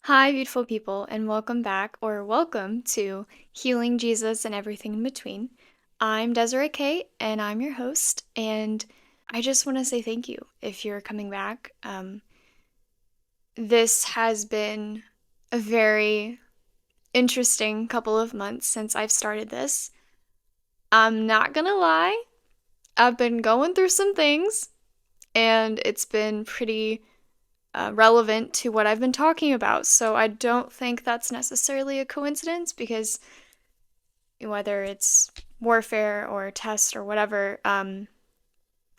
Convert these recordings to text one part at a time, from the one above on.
Hi, beautiful people, and welcome back, or welcome to Healing Jesus and Everything in Between. I'm Deserae, and I'm your host, and I just want to say thank you if you're coming back. This has been a very interesting couple of months since I've started this. I'm not gonna lie, I've been going through some things, and it's been pretty relevant to what I've been talking about. So I don't think that's necessarily a coincidence because whether it's warfare or test or whatever,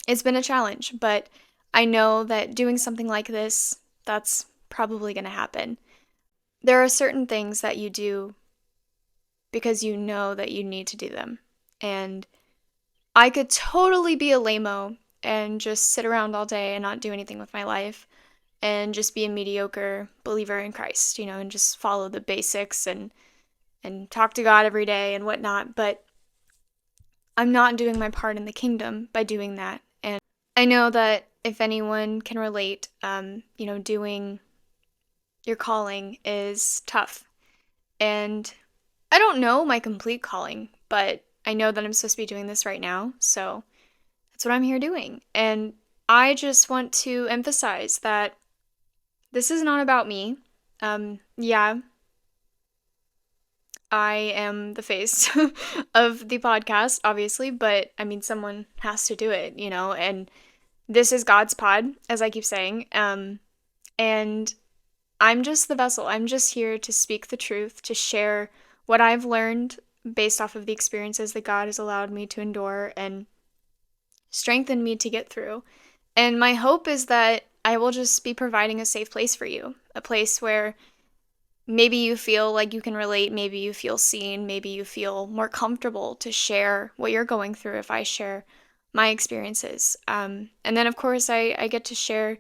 it's been a challenge. But I know that doing something like this, that's probably going to happen. There are certain things that you do because you know that you need to do them. And I could totally be a lame-o and just sit around all day and not do anything with my life and just be a mediocre believer in Christ, and just follow the basics and talk to God every day and whatnot. But I'm not doing my part in the kingdom by doing that. And I know that if anyone can relate, doing your calling is tough. And I don't know my complete calling, but I know that I'm supposed to be doing this right now. So that's what I'm here doing. And I just want to emphasize that this is not about me. Yeah, I am the face of the podcast, obviously, but I mean, someone has to do it, and this is God's pod, as I keep saying. And I'm just the vessel. I'm just here to speak the truth, to share what I've learned based off of the experiences that God has allowed me to endure and strengthened me to get through. And my hope is that I will just be providing a safe place for you, a place where maybe you feel like you can relate, maybe you feel seen, maybe you feel more comfortable to share what you're going through if I share my experiences. And then, of course, I get to share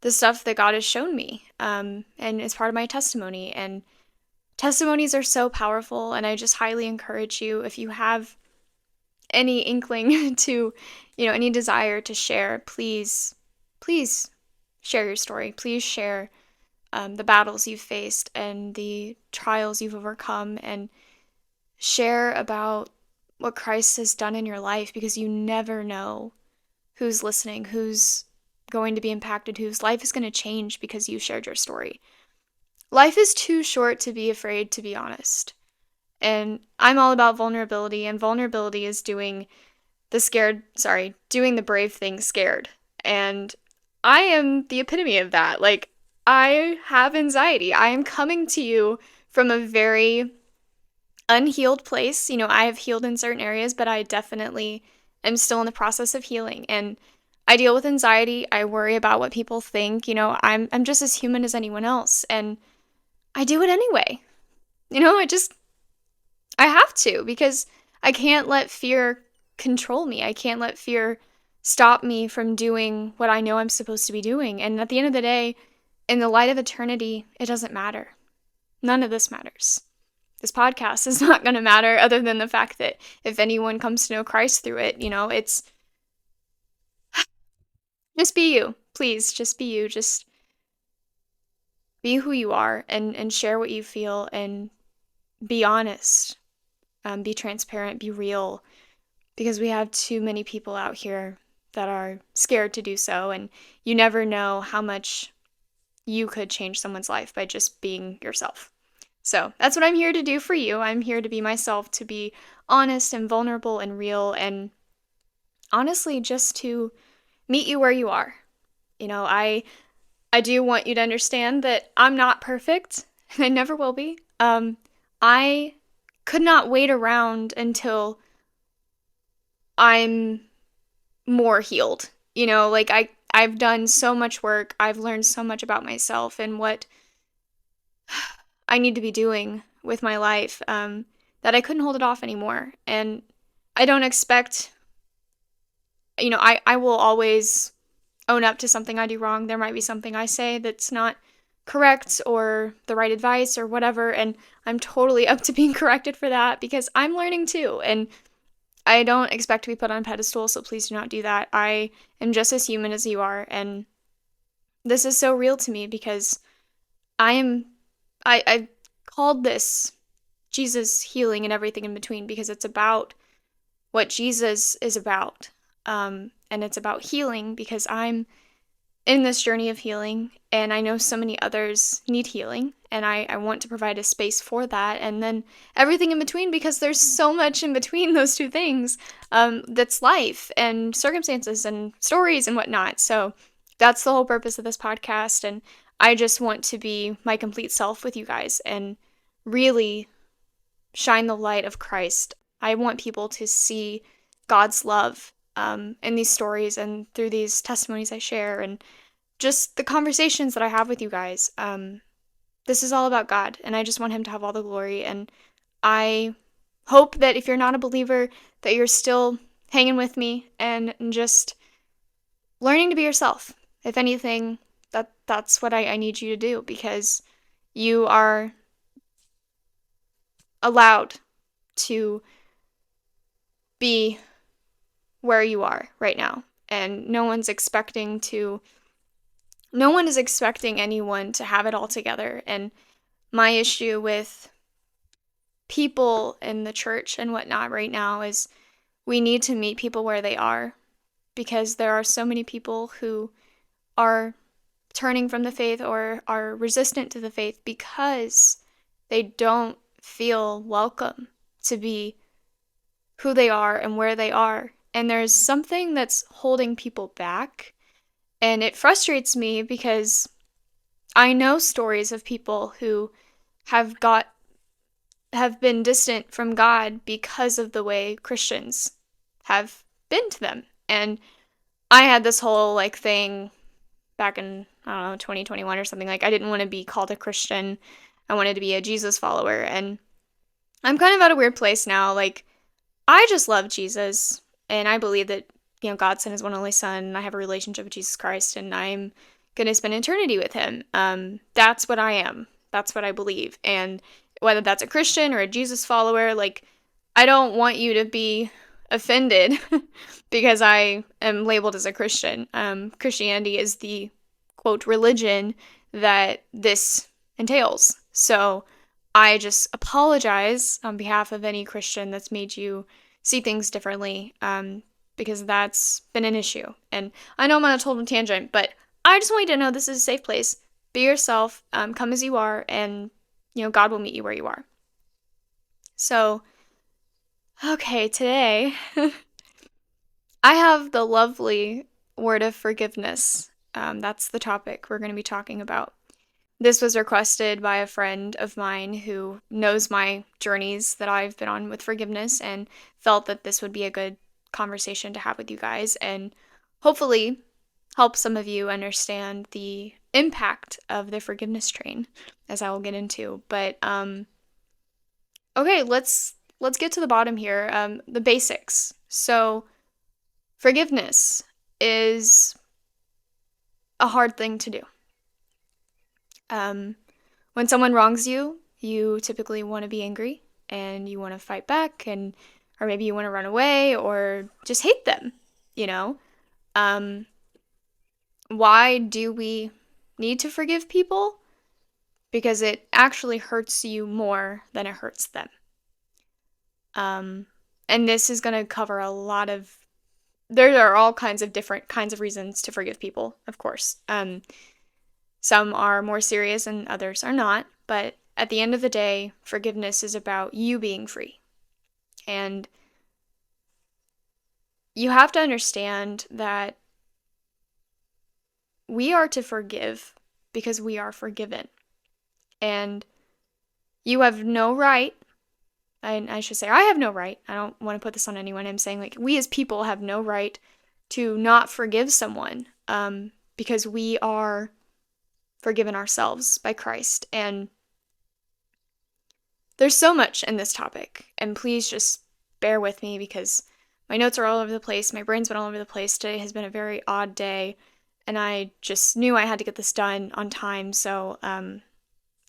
the stuff that God has shown me, and it's part of my testimony. And testimonies are so powerful, and I just highly encourage you, if you have any inkling to, any desire to share, please share your story. Please share the battles you've faced and the trials you've overcome, and share about what Christ has done in your life, because you never know who's listening, who's going to be impacted, whose life is going to change because you shared your story. Life is too short to be afraid to be honest. And I'm all about vulnerability, and vulnerability is doing the brave thing scared. And I am the epitome of that. Like, I have anxiety. I am coming to you from a very unhealed place. I have healed in certain areas, but I definitely am still in the process of healing. And I deal with anxiety. I worry about what people think. I'm just as human as anyone else. And I do it anyway. I have to, because I can't let fear control me. I can't let fear stop me from doing what I know I'm supposed to be doing. And at the end of the day, in the light of eternity, it doesn't matter. None of this matters. This podcast is not going to matter, other than the fact that if anyone comes to know Christ through it, it's just be you. Please, just be you. Just be who you are, and share what you feel, and be honest. Be transparent, be real, because we have too many people out here that are scared to do so, and you never know how much you could change someone's life by just being yourself. So that's what I'm here to do for you. I'm here to be myself, to be honest and vulnerable and real, and honestly just to meet you where you are. I do want you to understand that I'm not perfect, and I never will be. I could not wait around until I'm more healed. I've done so much work. I've learned so much about myself and what I need to be doing with my life, that I couldn't hold it off anymore. And I don't expect, I will always own up to something I do wrong. There might be something I say that's not correct or the right advice or whatever, and I'm totally up to being corrected for that, because I'm learning too. And I don't expect to be put on a pedestal, so please do not do that. I am just as human as you are, and this is so real to me because I am I called this Jesus healing and everything in between because it's about what Jesus is about. And it's about healing because I'm in this journey of healing, and I know so many others need healing, and I want to provide a space for that, and then everything in between, because there's so much in between those two things, that's life and circumstances and stories and whatnot. So that's the whole purpose of this podcast, and I just want to be my complete self with you guys and really shine the light of Christ. I want people to see God's love in these stories and through these testimonies I share, and just the conversations that I have with you guys. This is all about God, and I just want Him to have all the glory. And I hope that if you're not a believer, that you're still hanging with me and just learning to be yourself. If anything, that's what I need you to do, because you are allowed to be where you are right now, and no one is expecting anyone to have it all together. And my issue with people in the church and whatnot right now is we need to meet people where they are, because there are so many people who are turning from the faith or are resistant to the faith because they don't feel welcome to be who they are and where they are. And there's something that's holding people back. And it frustrates me because I know stories of people who have been distant from God because of the way Christians have been to them. And I had this whole thing back in, I don't know, 2021 or something. I didn't want to be called a Christian. I wanted to be a Jesus follower. And I'm kind of at a weird place now. I just love Jesus, and I believe that, God sent His one and only Son, and I have a relationship with Jesus Christ, and I'm going to spend eternity with Him. That's what I am. That's what I believe. And whether that's a Christian or a Jesus follower, I don't want you to be offended because I am labeled as a Christian. Christianity is the, quote, religion that this entails. So I just apologize on behalf of any Christian that's made you see things differently, because that's been an issue. And I know I'm on a total tangent, but I just want you to know this is a safe place. Be yourself, come as you are, and, God will meet you where you are. So, okay, today I have the lovely word of forgiveness. That's the topic we're going to be talking about. This was requested by a friend of mine who knows my journeys that I've been on with forgiveness, and felt that this would be a good conversation to have with you guys, and hopefully help some of you understand the impact of the forgiveness train, as I will get into. But okay, let's get to the bottom here. The basics. So forgiveness is a hard thing to do. When someone wrongs you, you typically want to be angry and you want to fight back, or maybe you want to run away or just hate them, Why do we need to forgive people? Because it actually hurts you more than it hurts them. And this is going to cover there are all kinds of different kinds of reasons to forgive people, of course. Some are more serious and others are not, but at the end of the day, forgiveness is about you being free. And you have to understand that we are to forgive because we are forgiven. And you have no right, I should say I have no right, I don't want to put this on anyone, I'm saying we as people have no right to not forgive someone, because we are forgiven ourselves by Christ. And there's so much in this topic, and please just bear with me because my notes are all over the place, my brain's been all over the place. Today has been a very odd day, and I just knew I had to get this done on time, so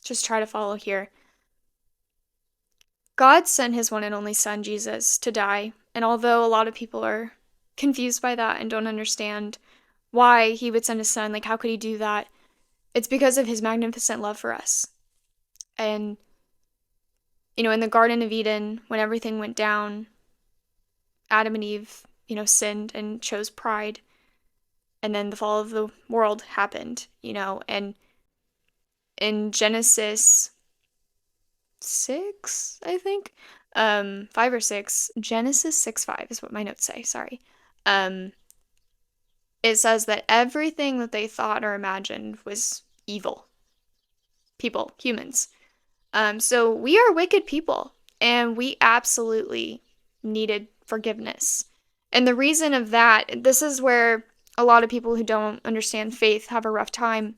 just try to follow here. God sent His one and only Son, Jesus, to die, and although a lot of people are confused by that and don't understand why He would send His Son, how could He do that? It's because of His magnificent love for us. And, in the Garden of Eden, when everything went down, Adam and Eve, sinned and chose pride. And then the fall of the world happened, and in Genesis 6, I think, 5 or 6, Genesis 6:5 is what my notes say, sorry. It says that everything that they thought or imagined was evil. People, humans. So we are wicked people, and we absolutely needed forgiveness. And the reason of that, this is where a lot of people who don't understand faith have a rough time.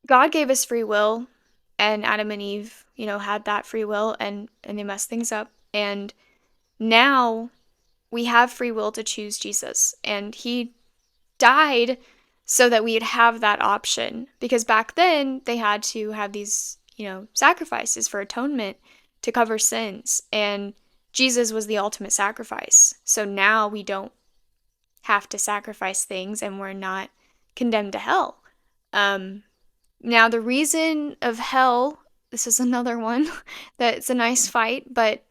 God gave us free will, and Adam and Eve, had that free will, and they messed things up. And now we have free will to choose Jesus, and he died so that we'd have that option. Because back then, they had to have these, sacrifices for atonement to cover sins, and Jesus was the ultimate sacrifice. So now we don't have to sacrifice things, and we're not condemned to hell. Now, the reason of hell, this is another one that's a nice fight, but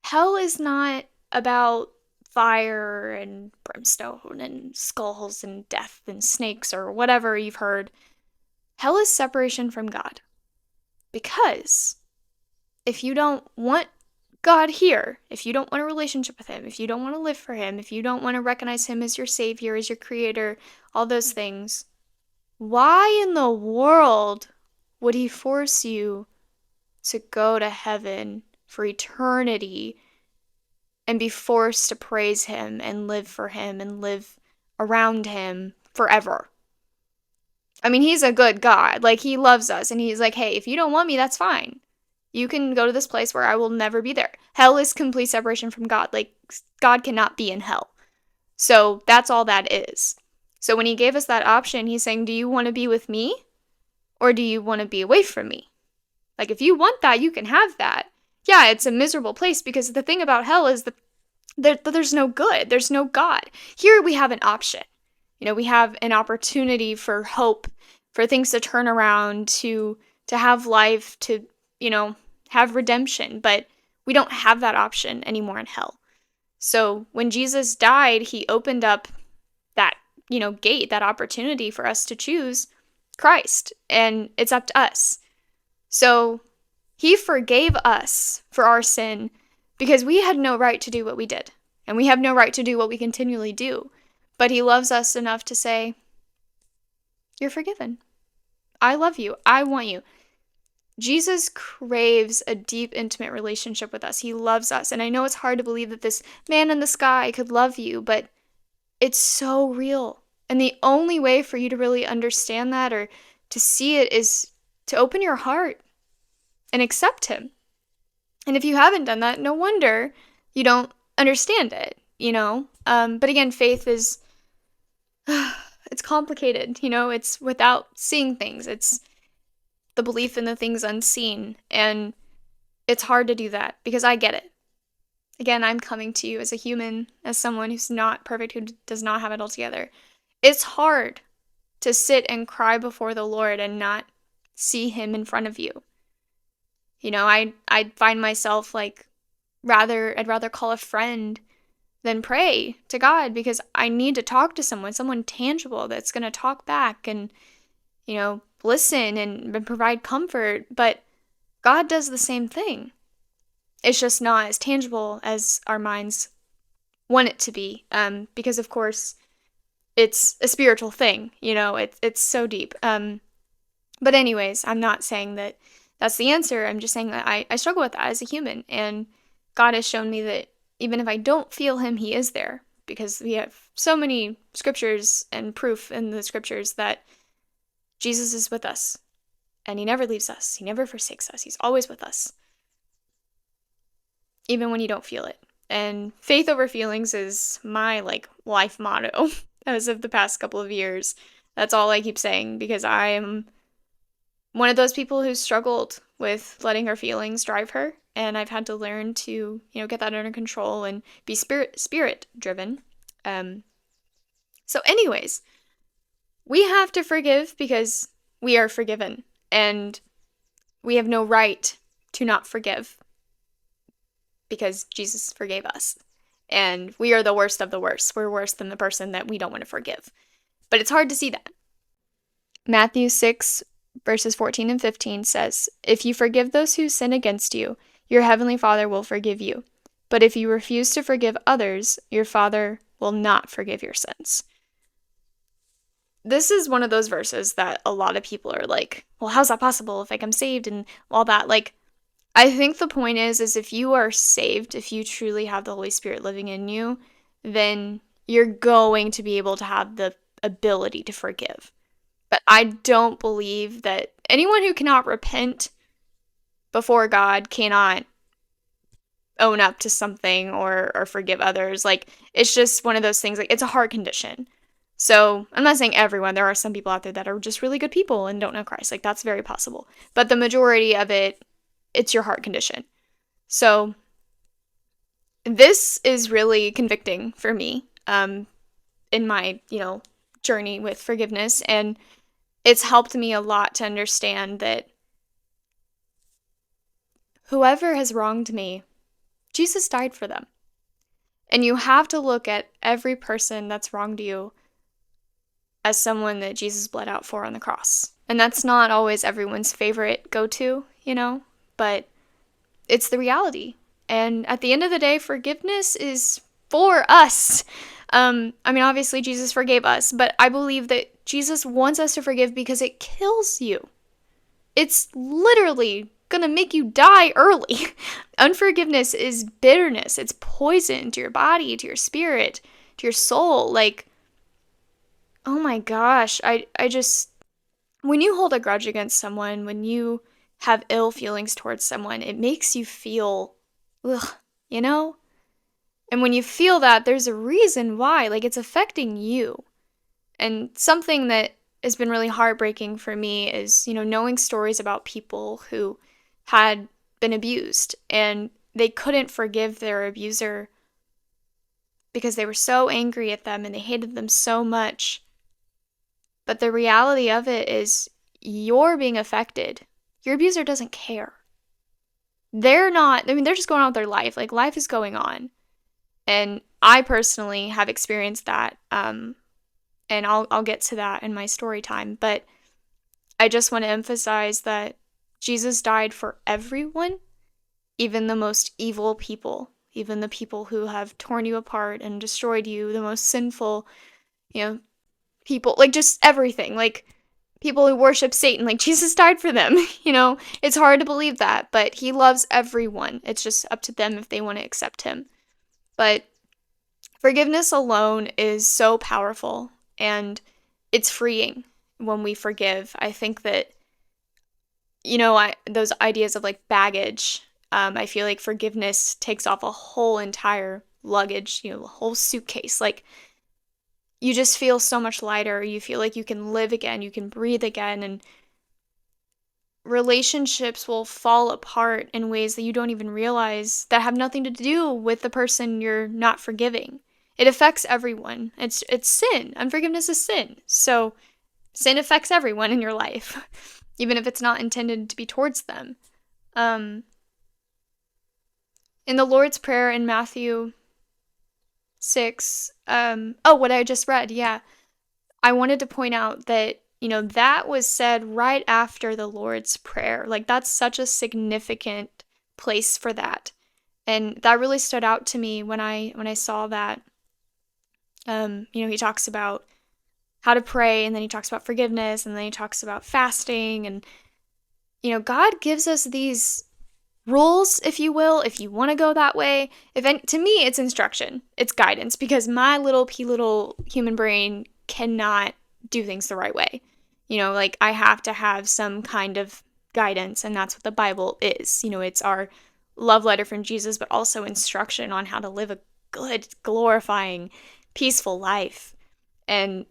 hell is not about fire and brimstone and skulls and death and snakes or whatever you've heard. Hell is separation from God. Because if you don't want God here, if you don't want a relationship with him, if you don't want to live for him, if you don't want to recognize him as your savior, as your creator, all those things, why in the world would he force you to go to heaven for eternity and be forced to praise him and live for him and live around him forever? I mean, he's a good God. Like, he loves us, and he's like, hey, if you don't want me, that's fine. You can go to this place where I will never be there. Hell is complete separation from God. Like, God cannot be in hell. So that's all that is. So when he gave us that option, he's saying, do you want to be with me, or do you want to be away from me? Like, if you want that, you can have that. Yeah, it's a miserable place, because the thing about hell is that there's no good. There's no God. Here we have an option. We have an opportunity for hope, for things to turn around, to have life, to, have redemption. But we don't have that option anymore in hell. So when Jesus died, he opened up that, gate, that opportunity for us to choose Christ. And it's up to us. So he forgave us for our sin because we had no right to do what we did. And we have no right to do what we continually do. But he loves us enough to say, you're forgiven. I love you. I want you. Jesus craves a deep, intimate relationship with us. He loves us. And I know it's hard to believe that this man in the sky could love you, but it's so real. And the only way for you to really understand that or to see it is to open your heart and accept him. And if you haven't done that, no wonder you don't understand it, But again, faith is, it's complicated, It's without seeing things. It's the belief in the things unseen. And it's hard to do that because I get it. Again, I'm coming to you as a human, as someone who's not perfect, who does not have it all together. It's hard to sit and cry before the Lord and not see him in front of you. I'd find myself like, I'd rather call a friend than pray to God because I need to talk to someone tangible that's going to talk back and, listen and provide comfort. But God does the same thing. It's just not as tangible as our minds want it to be. Because of course it's a spiritual thing, it's so deep. But anyways, I'm not saying that that's the answer. I'm just saying that I struggle with that as a human. And God has shown me that even if I don't feel him, he is there. Because we have so many scriptures and proof in the scriptures that Jesus is with us. And he never leaves us. He never forsakes us. He's always with us. Even when you don't feel it. And faith over feelings is my life motto as of the past couple of years. That's all I keep saying because I am one of those people who struggled with letting her feelings drive her, and I've had to learn to, get that under control and be spirit driven. So anyways, we have to forgive because we are forgiven, and we have no right to not forgive because Jesus forgave us. And we are the worst of the worst. We're worse than the person that we don't want to forgive. But it's hard to see that. Matthew 6, verses 14 and 15 says, "If you forgive those who sin against you, your heavenly Father will forgive you. But if you refuse to forgive others, your Father will not forgive your sins." This is one of those verses that a lot of people are like, well, how's that possible if I'm saved and all that? Like, I think the point is if you are saved, if you truly have the Holy Spirit living in you, then you're going to be able to have the ability to forgive. But I don't believe that anyone who cannot repent before God cannot own up to something or forgive others. Like, it's just one of those things, like, it's a heart condition. So I'm not saying everyone. There are some people out there that are just really good people and don't know Christ. Like, that's very possible. But the majority of it, it's your heart condition. So this is really convicting for me in my, journey with forgiveness. And it's helped me a lot to understand that whoever has wronged me, Jesus died for them. And you have to look at every person that's wronged you as someone that Jesus bled out for on the cross. And that's not always everyone's favorite go-to, but it's the reality. And at the end of the day, forgiveness is for us. Obviously Jesus forgave us, but I believe that Jesus wants us to forgive because it kills you. It's literally gonna make you die early. Unforgiveness is bitterness. It's poison to your body, to your spirit, to your soul. Like, oh my gosh, I just, when you hold a grudge against someone, when you have ill feelings towards someone, it makes you feel, ugh, And when you feel that, there's a reason why, like, it's affecting you. And something that has been really heartbreaking for me is, knowing stories about people who had been abused and they couldn't forgive their abuser because they were so angry at them and they hated them so much. But the reality of it is you're being affected. Your abuser doesn't care. They're just going on with their life. Like, life is going on. And I personally have experienced that. And I'll get to that in my story time. But I just want to emphasize that Jesus died for everyone, even the most evil people, even the people who have torn you apart and destroyed you, the most sinful, people, like, just everything, like people who worship Satan, like, Jesus died for them. It's hard to believe that, but he loves everyone. It's just up to them if they want to accept him. But forgiveness alone is so powerful, and it's freeing when we forgive. I think that, those ideas of, like, baggage, I feel like forgiveness takes off a whole entire luggage, a whole suitcase. Like, you just feel so much lighter. You feel like you can live again, you can breathe again, and relationships will fall apart in ways that you don't even realize that have nothing to do with the person you're not forgiving. It affects everyone. It's sin. Unforgiveness is sin. So sin affects everyone in your life, even if it's not intended to be towards them. In the Lord's Prayer in Matthew 6, what I just read, yeah. I wanted to point out that, that was said right after the Lord's Prayer. Like, that's such a significant place for that. And that really stood out to me when I saw that. He talks about how to pray, and then he talks about forgiveness, and then he talks about fasting, and, God gives us these rules, if you will, if you want to go that way. To me, it's instruction. It's guidance, because my little human brain cannot do things the right way. Like, I have to have some kind of guidance, and that's what the Bible is. It's our love letter from Jesus, but also instruction on how to live a good, glorifying, peaceful life. And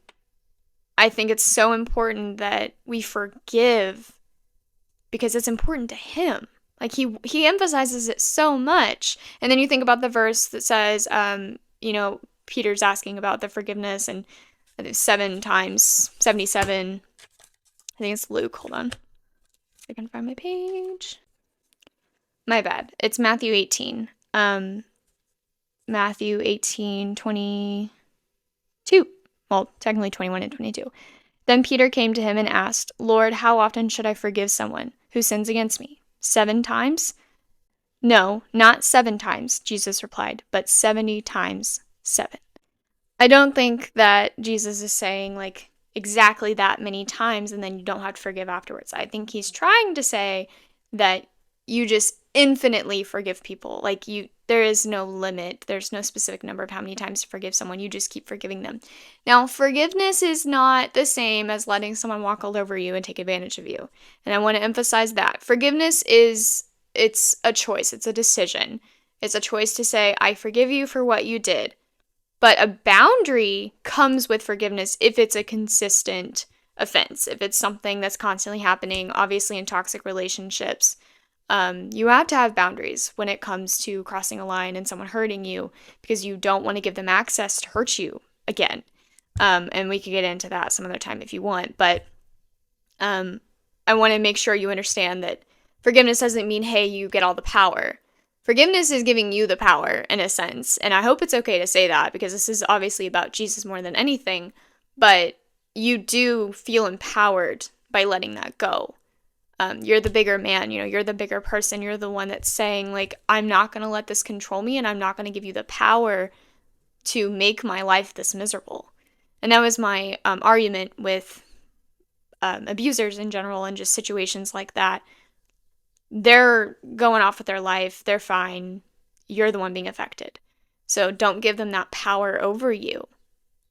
I think it's so important that we forgive because it's important to him. Like, he emphasizes it so much. And then you think about the verse that says, Peter's asking about the forgiveness, and 7 times, 77 I think it's Luke. Hold on. I can find my page. My bad. It's Matthew 18. Matthew 18:22. Well, technically 21 and 22. Then Peter came to him and asked, Lord, how often should I forgive someone who sins against me? 7 times? No, not 7 times, Jesus replied, but 70 times 7. I don't think that Jesus is saying like exactly that many times and then you don't have to forgive afterwards. I think he's trying to say that you just infinitely forgive people. Like there is no limit. There's no specific number of how many times to forgive someone. You just keep forgiving them. Now, forgiveness is not the same as letting someone walk all over you and take advantage of you. And I want to emphasize that. Forgiveness it's a choice. It's a decision. It's a choice to say, I forgive you for what you did. But a boundary comes with forgiveness if it's a consistent offense, if it's something that's constantly happening, obviously in toxic relationships. You have to have boundaries when it comes to crossing a line and someone hurting you because you don't want to give them access to hurt you again. And we could get into that some other time if you want. But I want to make sure you understand that forgiveness doesn't mean, hey, you get all the power. Forgiveness is giving you the power, in a sense, and I hope it's okay to say that, because this is obviously about Jesus more than anything, but you do feel empowered by letting that go. You're the bigger man, you're the bigger person, you're the one that's saying, like, I'm not going to let this control me, and I'm not going to give you the power to make my life this miserable. And that was my argument with abusers in general, and just situations like that. They're going off with their life. They're fine. You're the one being affected. So don't give them that power over you.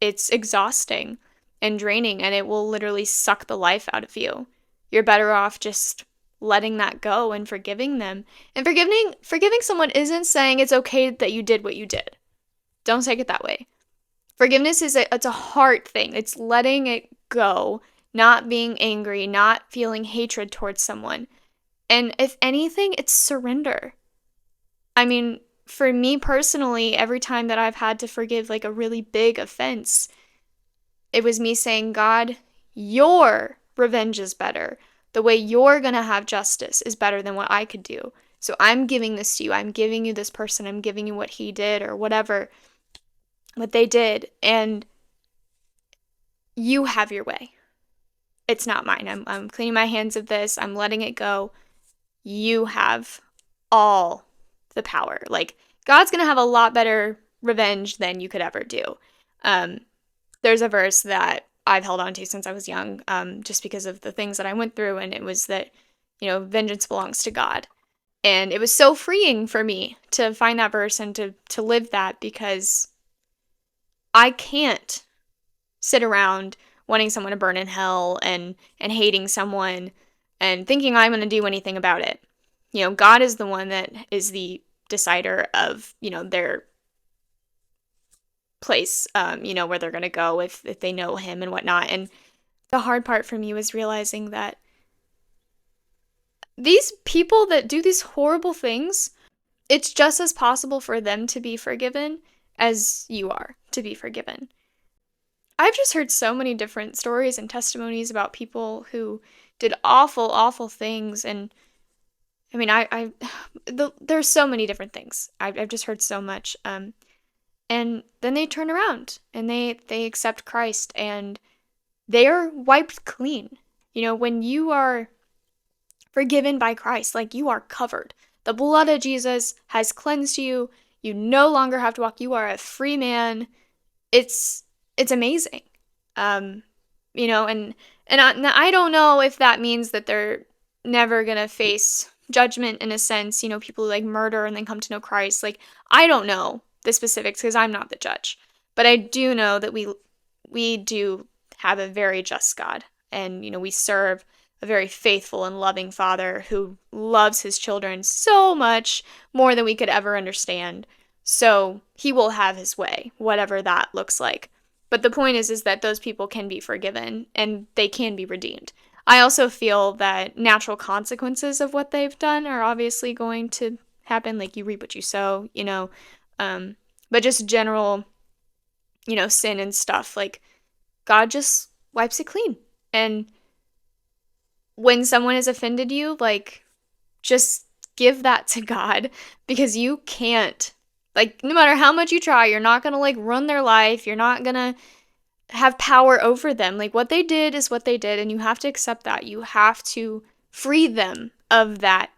It's exhausting and draining, and it will literally suck the life out of you. You're better off just letting that go and forgiving them. And forgiving someone isn't saying it's okay that you did what you did. Don't take it that way. Forgiveness it's a heart thing. It's letting it go, not being angry, not feeling hatred towards someone. And if anything, it's surrender. I mean, for me personally, every time that I've had to forgive like a really big offense, it was me saying, God, your revenge is better. The way you're going to have justice is better than what I could do. So I'm giving this to you. I'm giving you this person. I'm giving you what he did or whatever, what they did. And you have your way. It's not mine. I'm cleaning my hands of this. I'm letting it go. You have all the power. Like, God's going to have a lot better revenge than you could ever do. There's a verse that I've held on to since I was young, just because of the things that I went through, and it was that, vengeance belongs to God. And it was so freeing for me to find that verse and to live that, because I can't sit around wanting someone to burn in hell and hating someone and thinking I'm going to do anything about it. God is the one that is the decider of, their place, where they're going to go if they know him and whatnot. And the hard part for me was realizing that these people that do these horrible things, it's just as possible for them to be forgiven as you are to be forgiven. I've just heard so many different stories and testimonies about people who did awful, awful things. And I mean, there's so many different things. I've just heard so much. And then they turn around and they accept Christ and they are wiped clean. When you are forgiven by Christ, like, you are covered. The blood of Jesus has cleansed you. You no longer have to walk. You are a free man. It's amazing. And I don't know if that means that they're never going to face judgment in a sense, people who like murder and then come to know Christ. Like, I don't know the specifics because I'm not the judge, but I do know that we do have a very just God, and, we serve a very faithful and loving Father who loves his children so much more than we could ever understand. So he will have his way, whatever that looks like. But the point is that those people can be forgiven and they can be redeemed. I also feel that natural consequences of what they've done are obviously going to happen. Like, you reap what you sow, but just general, sin and stuff, like, God just wipes it clean. And when someone has offended you, like, just give that to God, because you can't, like, no matter how much you try, you're not gonna, like, run their life. You're not gonna have power over them. Like, what they did is what they did, and you have to accept that. You have to free them of that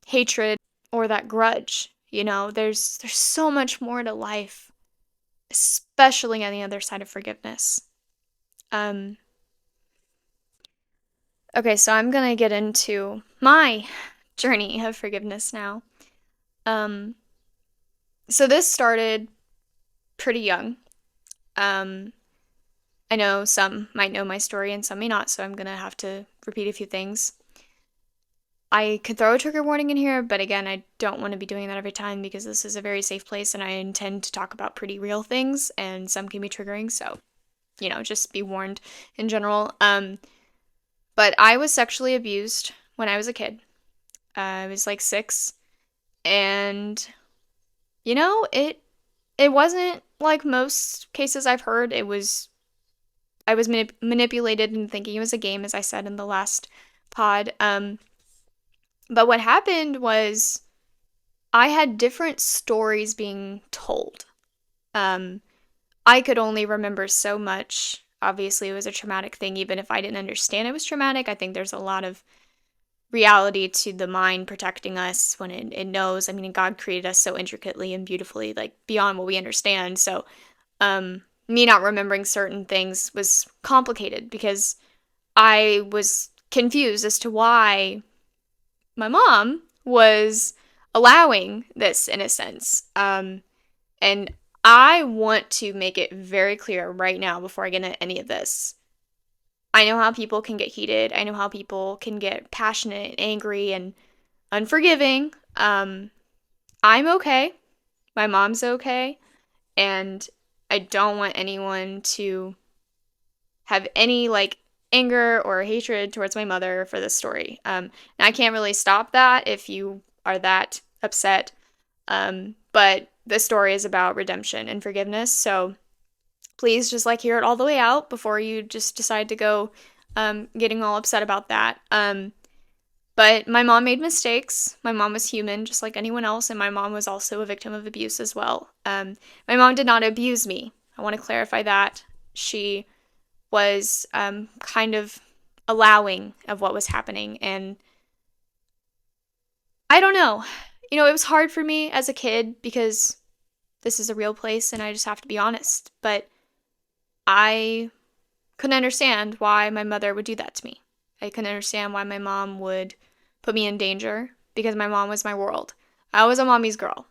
hatred or that grudge. You know, there's so much more to life, especially on the other side of forgiveness. Um okay, so I'm going to get into my journey of forgiveness now. Um so this started pretty young. Um I know some might know my story and some may not, so I'm going to have to repeat a few things. I could throw a trigger warning in here, but again, I don't want to be doing that every time because this is a very safe place and I intend to talk about pretty real things and some can be triggering, so, just be warned in general. But I was sexually abused when I was a kid. I was like 6, and it wasn't like most cases I've heard. I was manipulated into thinking it was a game, as I said in the last pod. But what happened was I had different stories being told. Um, I could only remember so much. Obviously, it was a traumatic thing, even if I didn't understand it was traumatic. I think there's a lot of reality to the mind protecting us when it knows. I mean, God created us so intricately and beautifully, like beyond what we understand. So, me not remembering certain things was complicated because I was confused as to why my mom was allowing this in a sense. And I want to make it very clear right now before I get into any of this. I know how people can get heated. I know how people can get passionate and angry and unforgiving. I'm okay. My mom's okay. And I don't want anyone to have any like anger or hatred towards my mother for this story. And I can't really stop that if you are that upset. But the story is about redemption and forgiveness. So please just like hear it all the way out before you just decide to go getting all upset about that. But my mom made mistakes. My mom was human, just like anyone else, and my mom was also a victim of abuse as well. My mom did not abuse me. I want to clarify that. She was kind of allowing of what was happening, and I don't know. It was hard for me as a kid because this is a real place, and I just have to be honest. But I couldn't understand why my mother would do that to me. I couldn't understand why my mom would put me in danger because my mom was my world. I was a mommy's girl.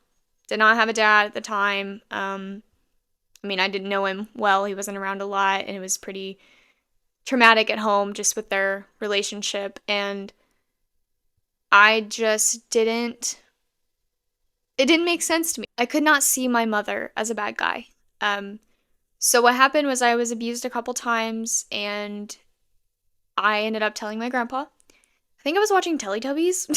Did not have a dad at the time. I didn't know him well. He wasn't around a lot, and it was pretty traumatic at home just with their relationship. And I just didn't, it didn't make sense to me. I could not see my mother as a bad guy. So what happened was I was abused a couple times, and I ended up telling my grandpa. I think I was watching Teletubbies.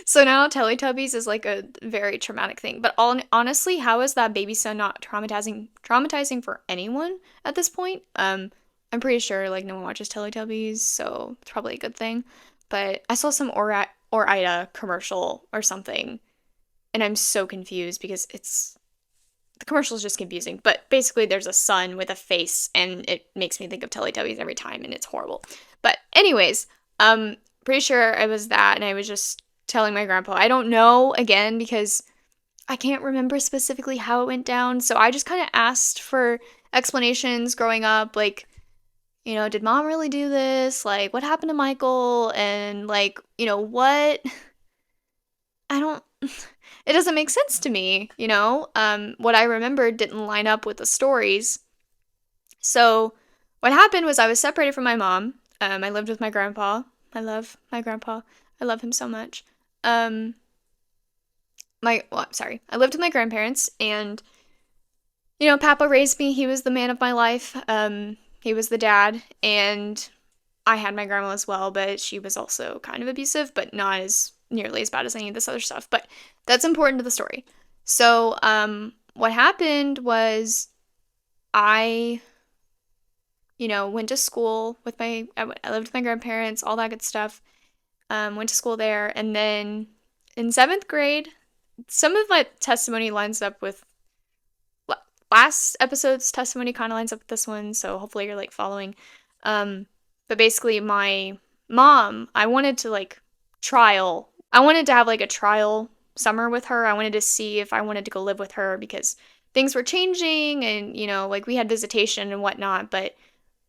So now Teletubbies is like a very traumatic thing. But honestly, how is that baby son not traumatizing for anyone at this point? I'm pretty sure like no one watches Teletubbies, so it's probably a good thing. But I saw some Ida commercial or something, and I'm so confused because the commercial is just confusing. But basically, there's a sun with a face, and it makes me think of Teletubbies every time, and it's horrible. But anyways, pretty sure it was that, and I was just telling my grandpa. I don't know, again, because I can't remember specifically how it went down, so I just kind of asked for explanations growing up, like, did mom really do this? Like, what happened to Michael? And, like, what? I don't, it doesn't make sense to me, what I remembered didn't line up with the stories. So, what happened was I was separated from my mom. I lived with my grandpa. I love my grandpa. I love him so much. I lived with my grandparents, and, Papa raised me. He was the man of my life. He was the dad, and I had my grandma as well, but she was also kind of abusive, but not as nearly as bad as any of this other stuff. But that's important to the story. So, what happened was I went to school with I lived with my grandparents, all that good stuff. Went to school there. And then in seventh grade, some of my testimony lines up with last episode's testimony, kind of lines up with this one. So hopefully you're like following. But basically, my mom, I wanted to I wanted to have like a trial summer with her. I wanted to see if I wanted to go live with her because things were changing and, like we had visitation and whatnot, but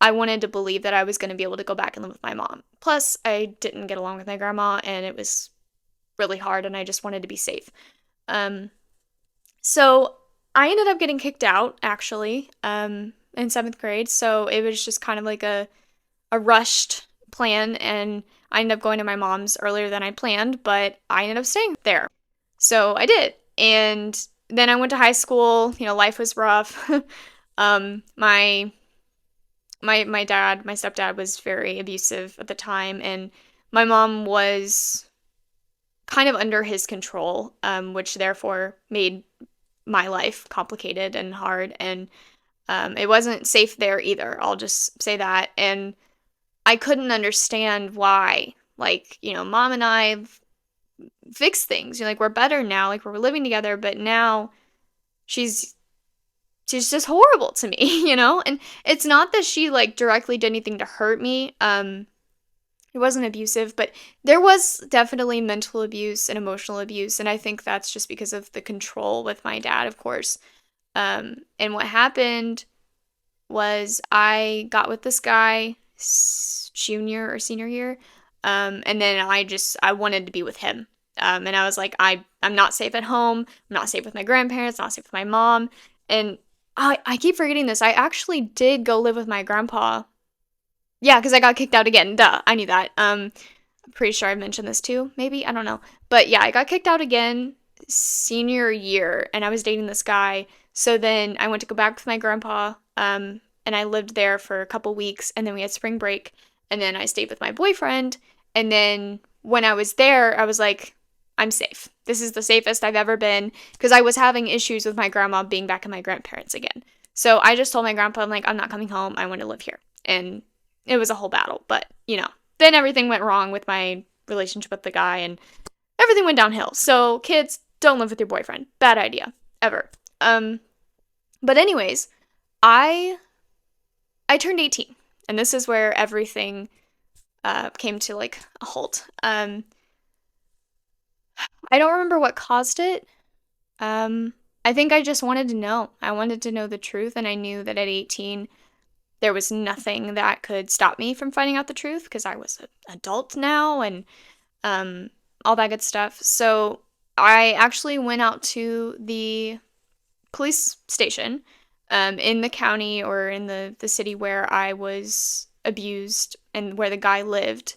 I wanted to believe that I was going to be able to go back and live with my mom. Plus, I didn't get along with my grandma and it was really hard and I just wanted to be safe. So I ended up getting kicked out actually in seventh grade. So it was just kind of like a rushed plan and I ended up going to my mom's earlier than I planned, but I ended up staying there. So I did. And then I went to high school, life was rough. My stepdad was very abusive at the time and my mom was kind of under his control, which therefore made my life complicated and hard and it wasn't safe there either. I'll just say that. And I couldn't understand why. Mom and I fixed things. We're better now. We're living together, but now she's just horrible to me, And it's not that she directly did anything to hurt me. It wasn't abusive, but there was definitely mental abuse and emotional abuse, and I think that's just because of the control with my dad, of course. And what happened was I got with this guy junior or senior year. And then I wanted to be with him. And I was like, I'm not safe at home. I'm not safe with my grandparents, not safe with my mom. And I keep forgetting this. I actually did go live with my grandpa. Yeah, because I got kicked out again. Duh, I knew that. I'm pretty sure I mentioned this too, maybe. I don't know. But yeah, I got kicked out again senior year, and I was dating this guy. So then I went to go back with my grandpa, and I lived there for a couple weeks, and then we had spring break, and then I stayed with my boyfriend, and then when I was there, I was like, I'm safe. This is the safest I've ever been, because I was having issues with my grandma being back at my grandparents again. So I just told my grandpa, I'm like, I'm not coming home. I want to live here. And it was a whole battle, but, then everything went wrong with my relationship with the guy, and everything went downhill. So kids, don't live with your boyfriend. Bad idea. Ever. But anyways, I turned 18, and this is where everything came to a halt. I don't remember what caused it. I think I just wanted to know. I wanted to know the truth, and I knew that at 18, there was nothing that could stop me from finding out the truth because I was an adult now and all that good stuff. So I actually went out to the police station in the county or in the city where I was abused and where the guy lived.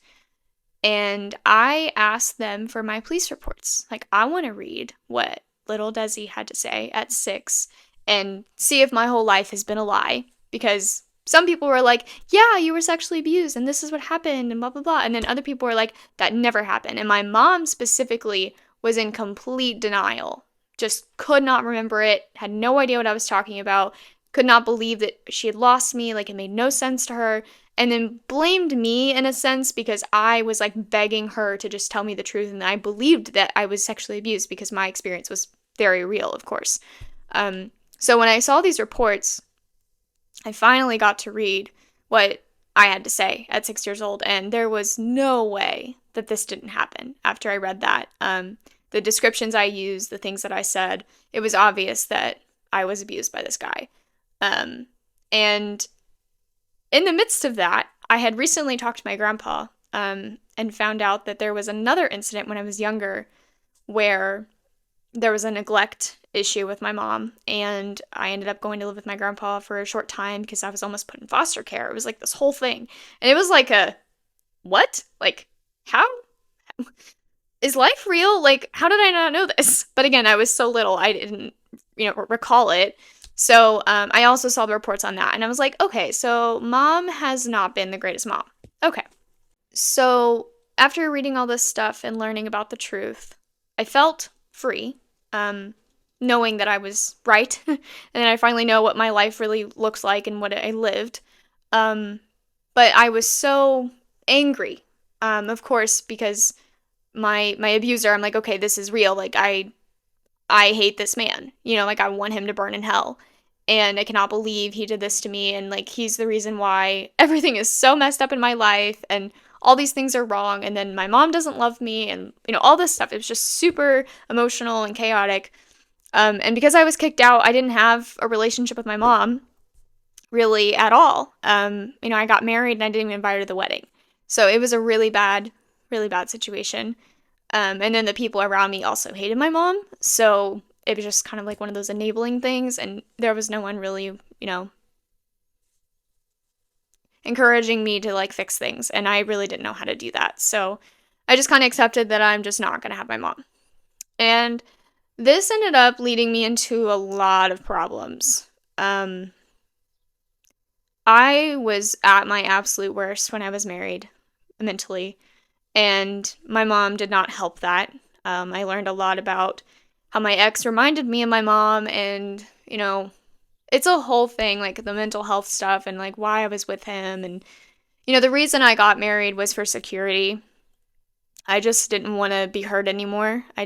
And I asked them for my police reports. I want to read what little Desi had to say at 6 and see if my whole life has been a lie. Because some people were like, yeah, you were sexually abused and this is what happened and blah, blah, blah. And then other people were like, that never happened. And my mom specifically was in complete denial. Just could not remember it, had no idea what I was talking about, could not believe that she had lost me, it made no sense to her, and then blamed me in a sense because I was begging her to just tell me the truth, and I believed that I was sexually abused because my experience was very real, of course. So when I saw these reports, I finally got to read what I had to say at 6 years old, and there was no way that this didn't happen after I read that. The descriptions I used, the things that I said, it was obvious that I was abused by this guy. And in the midst of that, I had recently talked to my grandpa and found out that there was another incident when I was younger where there was a neglect issue with my mom, and I ended up going to live with my grandpa for a short time because I was almost put in foster care. It was this whole thing. And it was what? How? Is life real? How did I not know this? But again, I was so little, I didn't, recall it. So I also saw the reports on that, and I was like, okay, so mom has not been the greatest mom. Okay. So after reading all this stuff and learning about the truth, I felt free, knowing that I was right, and then I finally know what my life really looks like and what I lived. Um, but I was so angry, of course, because my abuser, I'm like, okay, this is real. Like, I hate this man. Like, I want him to burn in hell. And I cannot believe he did this to me. And, like, he's the reason why everything is so messed up in my life. And all these things are wrong. And then my mom doesn't love me. And, all this stuff. It was just super emotional and chaotic. And because I was kicked out, I didn't have a relationship with my mom really at all. I got married and I didn't even invite her to the wedding. So it was a really bad situation. And then the people around me also hated my mom. So it was just kind of like one of those enabling things. And there was no one really, encouraging me to like fix things. And I really didn't know how to do that. So I just kind of accepted that I'm just not going to have my mom. And this ended up leading me into a lot of problems. I was at my absolute worst when I was married, mentally. And my mom did not help that. I learned a lot about how my ex reminded me of my mom, and, it's a whole thing, like the mental health stuff and like why I was with him. And, the reason I got married was for security. I just didn't want to be hurt anymore. I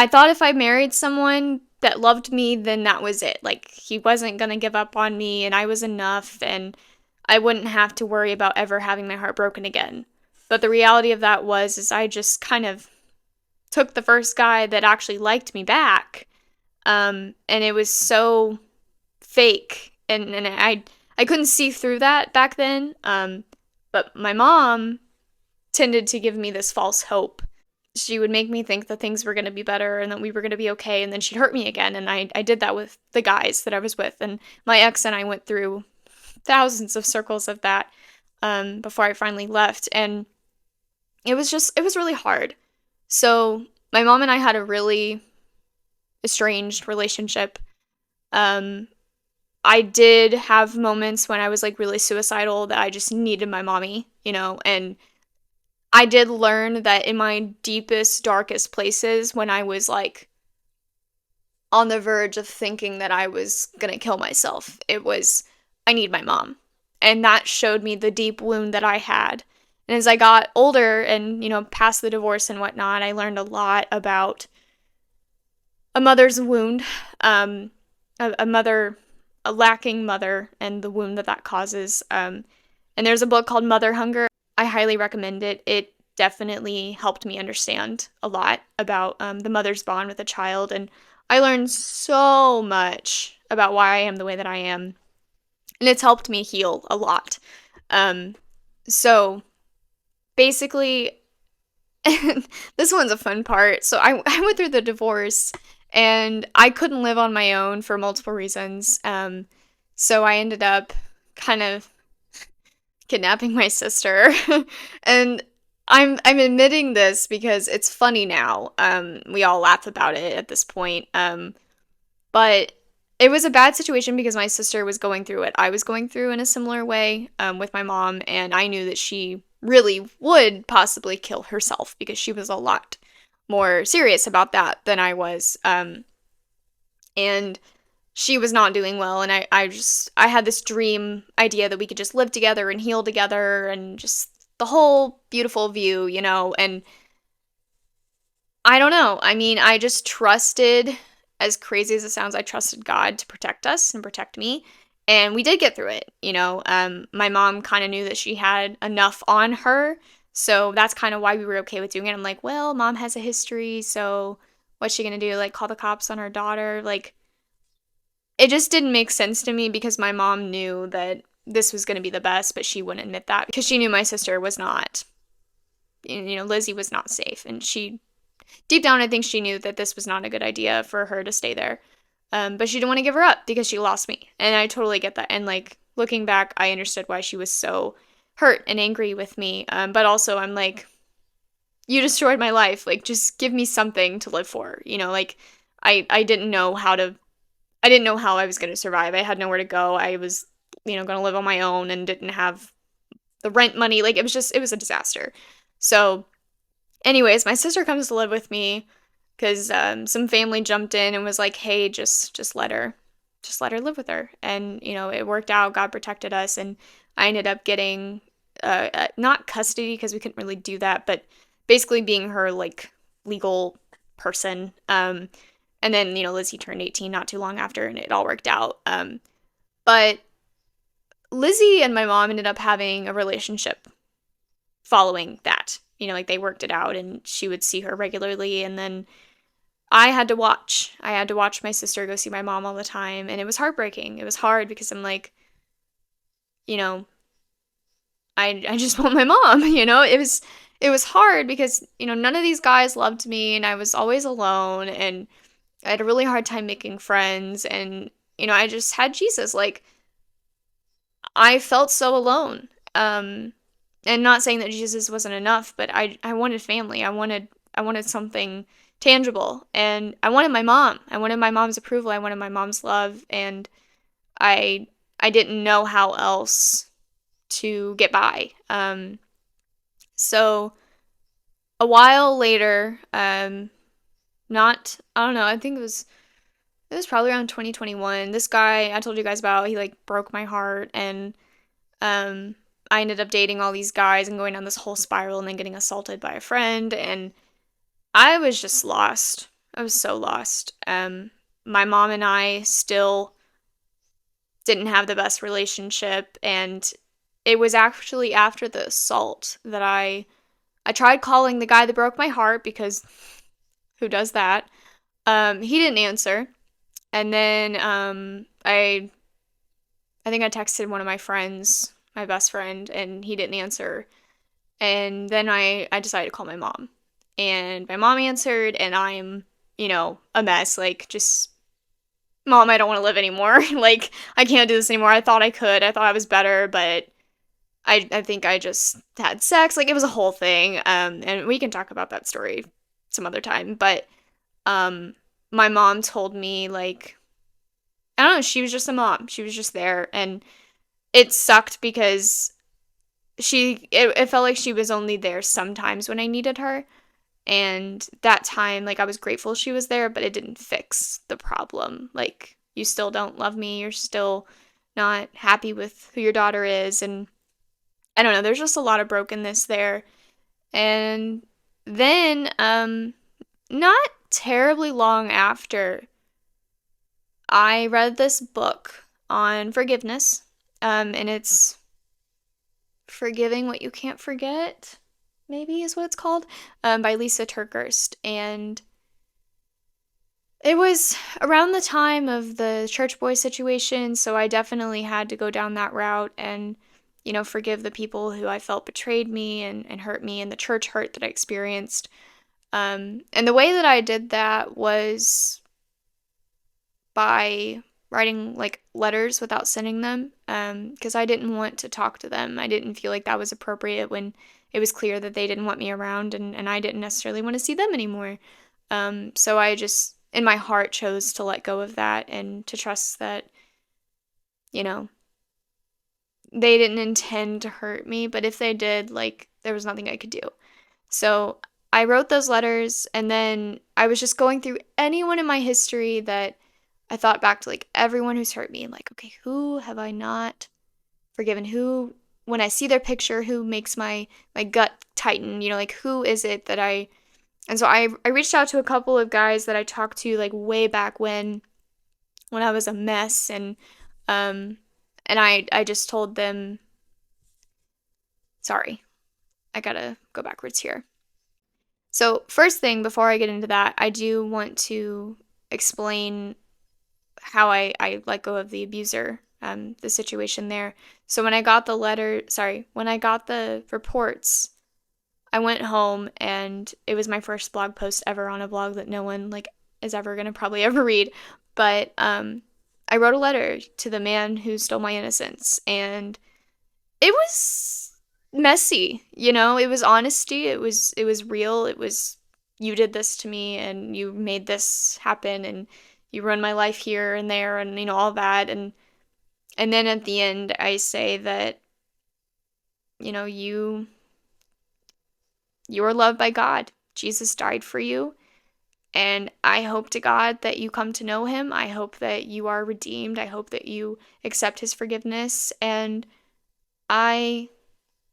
thought if I married someone that loved me, then that was it. Like, he wasn't going to give up on me, and I was enough, and I wouldn't have to worry about ever having my heart broken again. But the reality of that is I just kind of took the first guy that actually liked me back. And it was so fake. And I couldn't see through that back then. But my mom tended to give me this false hope. She would make me think that things were going to be better and that we were going to be okay. And then she'd hurt me again. And I did that with the guys that I was with. And my ex and I went through thousands of circles of that before I finally left. And it was really hard. So my mom and I had a really estranged relationship. I did have moments when I was like really suicidal that I just needed my mommy, and I did learn that in my deepest, darkest places, when I was like on the verge of thinking that I was gonna kill myself, it was, I need my mom. And that showed me the deep wound that I had. And as I got older and, past the divorce and whatnot, I learned a lot about a mother's wound, a lacking mother, and the wound that causes. And there's a book called Mother Hunger. I highly recommend it. It definitely helped me understand a lot about the mother's bond with a child. And I learned so much about why I am the way that I am. And it's helped me heal a lot. So basically, this one's a fun part. So I went through the divorce, and I couldn't live on my own for multiple reasons. So I ended up kind of kidnapping my sister. And I'm admitting this because it's funny now. We all laugh about it at this point. But it was a bad situation because my sister was going through what I was going through in a similar way with my mom, and I knew that she really would possibly kill herself because she was a lot more serious about that than I was. And she was not doing well, and I had this dream idea that we could just live together and heal together and just the whole beautiful view, and I don't know. I mean, I just trusted, as crazy as it sounds, I trusted God to protect us and protect me. And we did get through it, My mom kind of knew that she had enough on her. So that's kind of why we were okay with doing it. I'm like, well, mom has a history, so what's she going to do? Like, call the cops on her daughter? Like, it just didn't make sense to me because my mom knew that this was going to be the best, but she wouldn't admit that because she knew my sister was not, Lizzie was not safe. And deep down, I think she knew that this was not a good idea for her to stay there. But she didn't want to give her up because she lost me. And I totally get that. And like, looking back, I understood why she was so hurt and angry with me. But also I'm like, you destroyed my life. Like, just give me something to live for. Like, I didn't know how I was going to survive. I had nowhere to go. I was, going to live on my own and didn't have the rent money. Like, it was a disaster. So anyways, my sister comes to live with me because some family jumped in and was like, hey, just let her. just let her live with her. And, it worked out. God protected us. And I ended up getting, not custody because we couldn't really do that, but basically being her like legal person. And then, Lizzie turned 18 not too long after, and it all worked out. But Lizzie and my mom ended up having a relationship following that. Like they worked it out, and she would see her regularly. And then I had to watch. I had to watch my sister go see my mom all the time. And it was heartbreaking. It was hard because I'm like, you know, I just want my mom, it was hard because, none of these guys loved me and I was always alone and I had a really hard time making friends and, I just had Jesus. Like I felt so alone. And not saying that Jesus wasn't enough, but I wanted family. I wanted something tangible and I wanted my mom. I wanted my mom's approval. I wanted my mom's love and I I didn't know how else to get by. So a while later, not I don't know, I think it was probably around 2021. This guy I told you guys about, he like broke my heart and um I ended up dating all these guys and going down this whole spiral and then getting assaulted by a friend and I was just lost. I was so lost. My mom and I still didn't have the best relationship and it was actually after the assault that I tried calling the guy that broke my heart because who does that? He didn't answer. And then I think I texted one of my friends, my best friend, and he didn't answer. And then I decided to call my mom. And my mom answered and I'm, a mess. Like just mom, I don't want to live anymore. Like I can't do this anymore. I thought I could. I thought I was better, but I think I just had sex. Like it was a whole thing. And we can talk about that story some other time. But um, my mom told me like I don't know. She was just a mom. She was just there, and it sucked because it felt like she was only there sometimes when I needed her. And that time, like I was grateful she was there, but it didn't fix the problem. Like you still don't love me. You're still not happy with who your daughter is, and I don't know, there's just a lot of brokenness there. And then, not terribly long after, I read this book on forgiveness. And it's Forgiving What You Can't Forget, maybe is what it's called, by Lisa Turkhurst. And it was around the time of the church boy situation, so I definitely had to go down that route and, forgive the people who I felt betrayed me and hurt me and the church hurt that I experienced. And the way that I did that was by writing like letters without sending them, because I didn't want to talk to them. I didn't feel like that was appropriate when it was clear that they didn't want me around and I didn't necessarily want to see them anymore. So I just, in my heart, chose to let go of that and to trust that, you know, they didn't intend to hurt me, but if they did, like, there was nothing I could do. So I wrote those letters, and then I was just going through anyone in my history that I thought back to, like, everyone who's hurt me, and, like, okay, who have I not forgiven? Who, when I see their picture, who makes my gut tighten? Like, who is it that and so I reached out to a couple of guys that I talked to, like, way back when I was a mess, um, and I just told them, sorry, I gotta go backwards here. So, first thing, before I get into that, I do want to explain how I let go of the abuser, the situation there. So, when I got when I got the reports, I went home and it was my first blog post ever on a blog that no one, like, is ever gonna probably ever read. But, I wrote a letter to the man who stole my innocence, and it was messy, it was honesty, it was real, it was, you did this to me and you made this happen and you ruined my life here and there and all that, and then at the end I say that you are loved by God. Jesus died for you, And I hope to God that you come to know him. I hope that you are redeemed. I hope that you accept his forgiveness. And I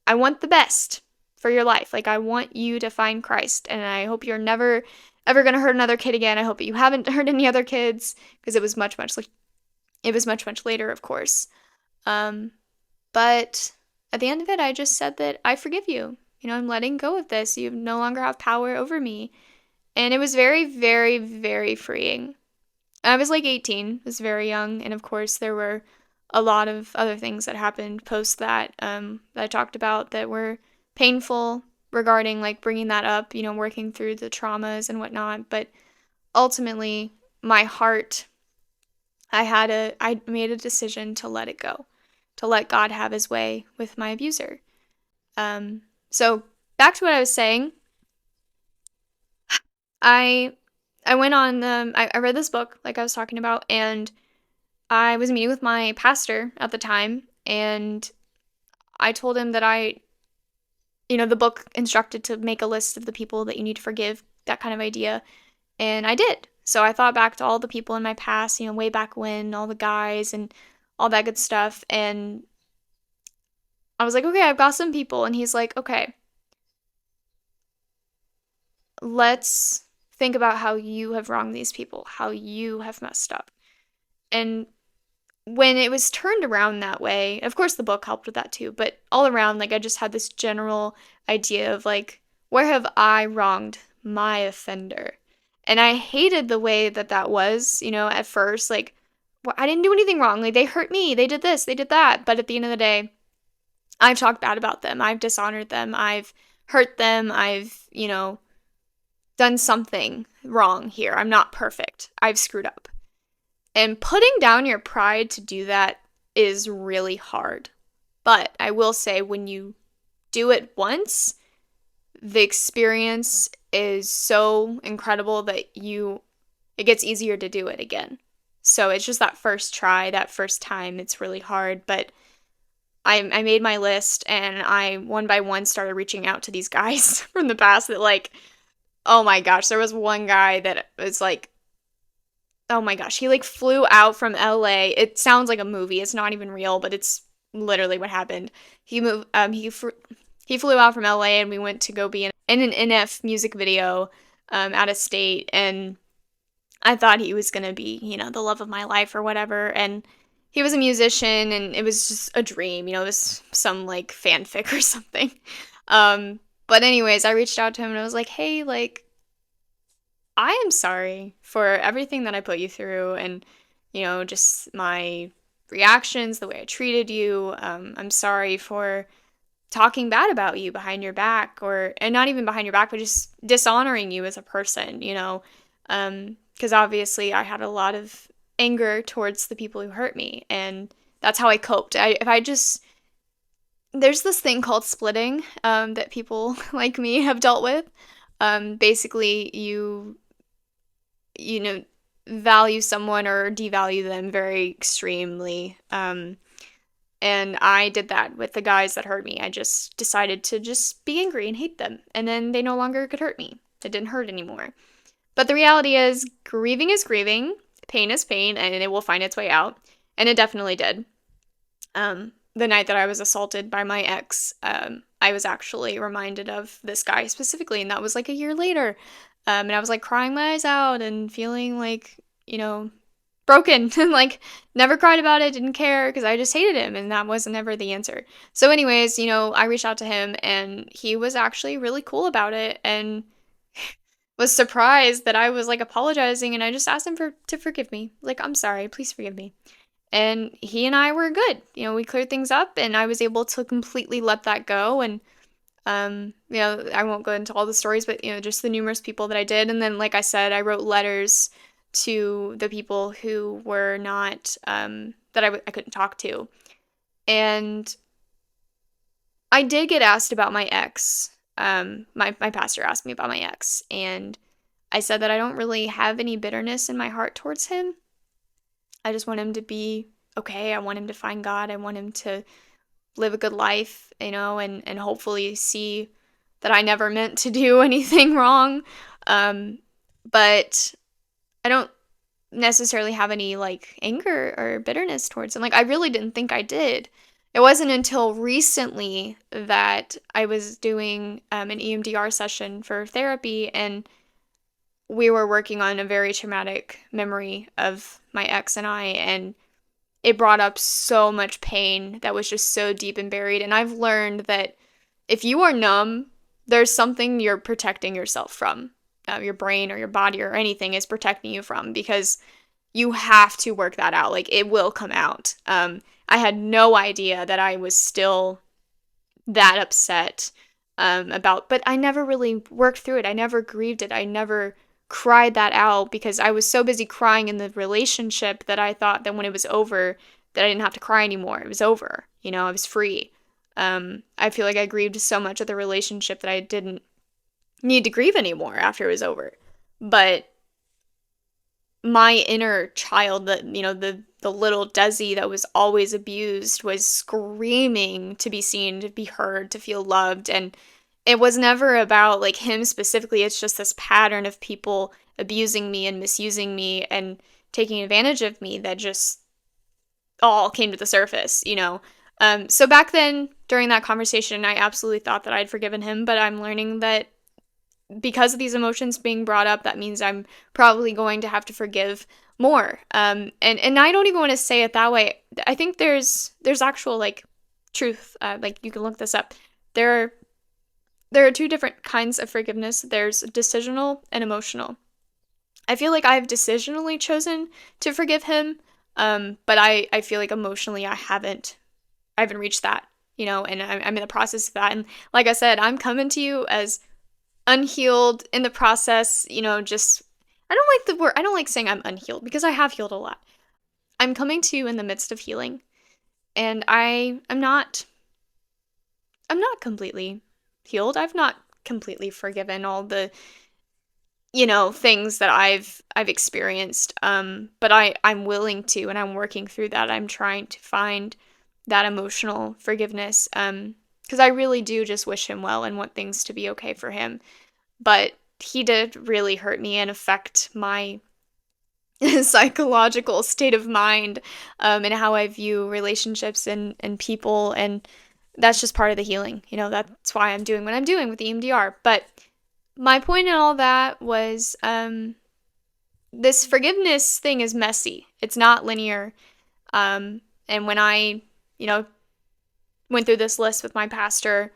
I want the best for your life. Like, I want you to find Christ, and I hope you're never ever going to hurt another kid again. I hope that you haven't hurt any other kids, because it was much later, of course. Um but at the end of it, I just said that I forgive you. I'm letting go of this. You no longer have power over me. And it was very, very, very freeing. I was like 18, was very young, and of course there were a lot of other things that happened post that, that I talked about, that were painful, regarding like bringing that up, working through the traumas and whatnot. But ultimately, my heart, I made a decision to let it go, to let God have his way with my abuser. So back to what I was saying. I I went on I read this book like I was talking about, and I was meeting with my pastor at the time, and I told him that the book instructed to make a list of the people that you need to forgive, that kind of idea, and I did. So I thought back to all the people in my past, way back when, all the guys and all that good stuff, and I was like, okay, I've got some people, and he's like, okay, let's think about how you have wronged these people, how you have messed up. And when it was turned around that way, of course the book helped with that too, but all around, like, I just had this general idea of like, where have I wronged my offender? And I hated the way that that was, at first, like, well, I didn't do anything wrong. Like, they hurt me, they did this, they did that. But at the end of the day, I've talked bad about them, I've dishonored them, I've hurt them, I've, done something wrong here. I'm not perfect. I've screwed up. And putting down your pride to do that is really hard. But I will say, when you do it once, the experience is so incredible that it gets easier to do it again. So it's just that first try, that first time, it's really hard. But I made my list, and I one by one started reaching out to these guys from the past that, like, oh my gosh, there was one guy that was like, oh my gosh, he like flew out from LA. It sounds like a movie. It's not even real, but it's literally what happened. He flew out from LA, and we went to go be in an NF music video out of state, and I thought he was going to be, the love of my life or whatever, and he was a musician, and it was just a dream, it was some like fanfic or something. But anyways, I reached out to him, and I was like, hey, like, I am sorry for everything that I put you through, and, just my reactions, the way I treated you. I'm sorry for talking bad about you behind your back, and not even behind your back, but just dishonoring you as a person, because obviously I had a lot of anger towards the people who hurt me, and that's how I coped. There's this thing called splitting, that people like me have dealt with. Basically, value someone or devalue them very extremely. And I did that with the guys that hurt me. I just decided to just be angry and hate them, and then they no longer could hurt me. It didn't hurt anymore. But the reality is grieving, pain is pain, and it will find its way out. And it definitely did. The night that I was assaulted by my ex, I was actually reminded of this guy specifically, and that was like a year later. And I was like crying my eyes out and feeling like, broken, and like never cried about it, didn't care, because I just hated him, and that wasn't ever the answer. So anyways, I reached out to him, and he was actually really cool about it, and was surprised that I was like apologizing, and I just asked him to forgive me. Like, I'm sorry, please forgive me. And he and I were good. We cleared things up, and I was able to completely let that go. And I won't go into all the stories, but just the numerous people that I did. And then, like I said, I wrote letters to the people who were not, that I couldn't talk to. And I did get asked about my ex. My pastor asked me about my ex, and I said that I don't really have any bitterness in my heart towards him. I just want him to be okay. I want him to find God. I want him to live a good life, and hopefully see that I never meant to do anything wrong. but I don't necessarily have any like anger or bitterness towards him. Like I really didn't think I did. It wasn't until recently that I was doing an EMDR session for therapy, and we were working on a very traumatic memory of my ex and I, and it brought up so much pain that was just so deep and buried. And I've learned that if you are numb, there's something you're protecting yourself from. Your brain or your body or anything is protecting you from, because you have to work that out. Like it will come out. I had no idea that I was still that upset about, but I never really worked through it. I never grieved it. I never cried that out because I was so busy crying in the relationship that I thought that when it was over, that I didn't have to cry anymore. It was over. I was free. I feel like I grieved so much of the relationship that I didn't need to grieve anymore after it was over. But my inner child, that the little Desi that was always abused, was screaming to be seen, to be heard, to feel loved. And it was never about like him specifically. It's just this pattern of people abusing me and misusing me and taking advantage of me that just all came to the surface. So back then, during that conversation, I absolutely thought that I'd forgiven him, but I'm learning that because of these emotions being brought up, that means I'm probably going to have to forgive more. And I don't even want to say it that way. I think there's actual like truth. Like you can look this up. There are two different kinds of forgiveness. There's decisional and emotional. I feel like I've decisionally chosen to forgive him, but I feel like emotionally I haven't reached that, and I'm in the process of that. And like I said, I'm coming to you as unhealed in the process, just I don't like the word. I don't like saying I'm unhealed because I have healed a lot. I'm coming to you in the midst of healing, and I'm not completely healed. I've not completely forgiven all the things that I've experienced. But I'm willing to, and I'm working through that. I'm trying to find that emotional forgiveness. Because I really do just wish him well and want things to be okay for him. But he did really hurt me and affect my psychological state of mind, and how I view relationships and people. And that's just part of the healing. That's why I'm doing what I'm doing with the EMDR. But my point in all that was this forgiveness thing is messy. It's not linear. And when I, went through this list with my pastor,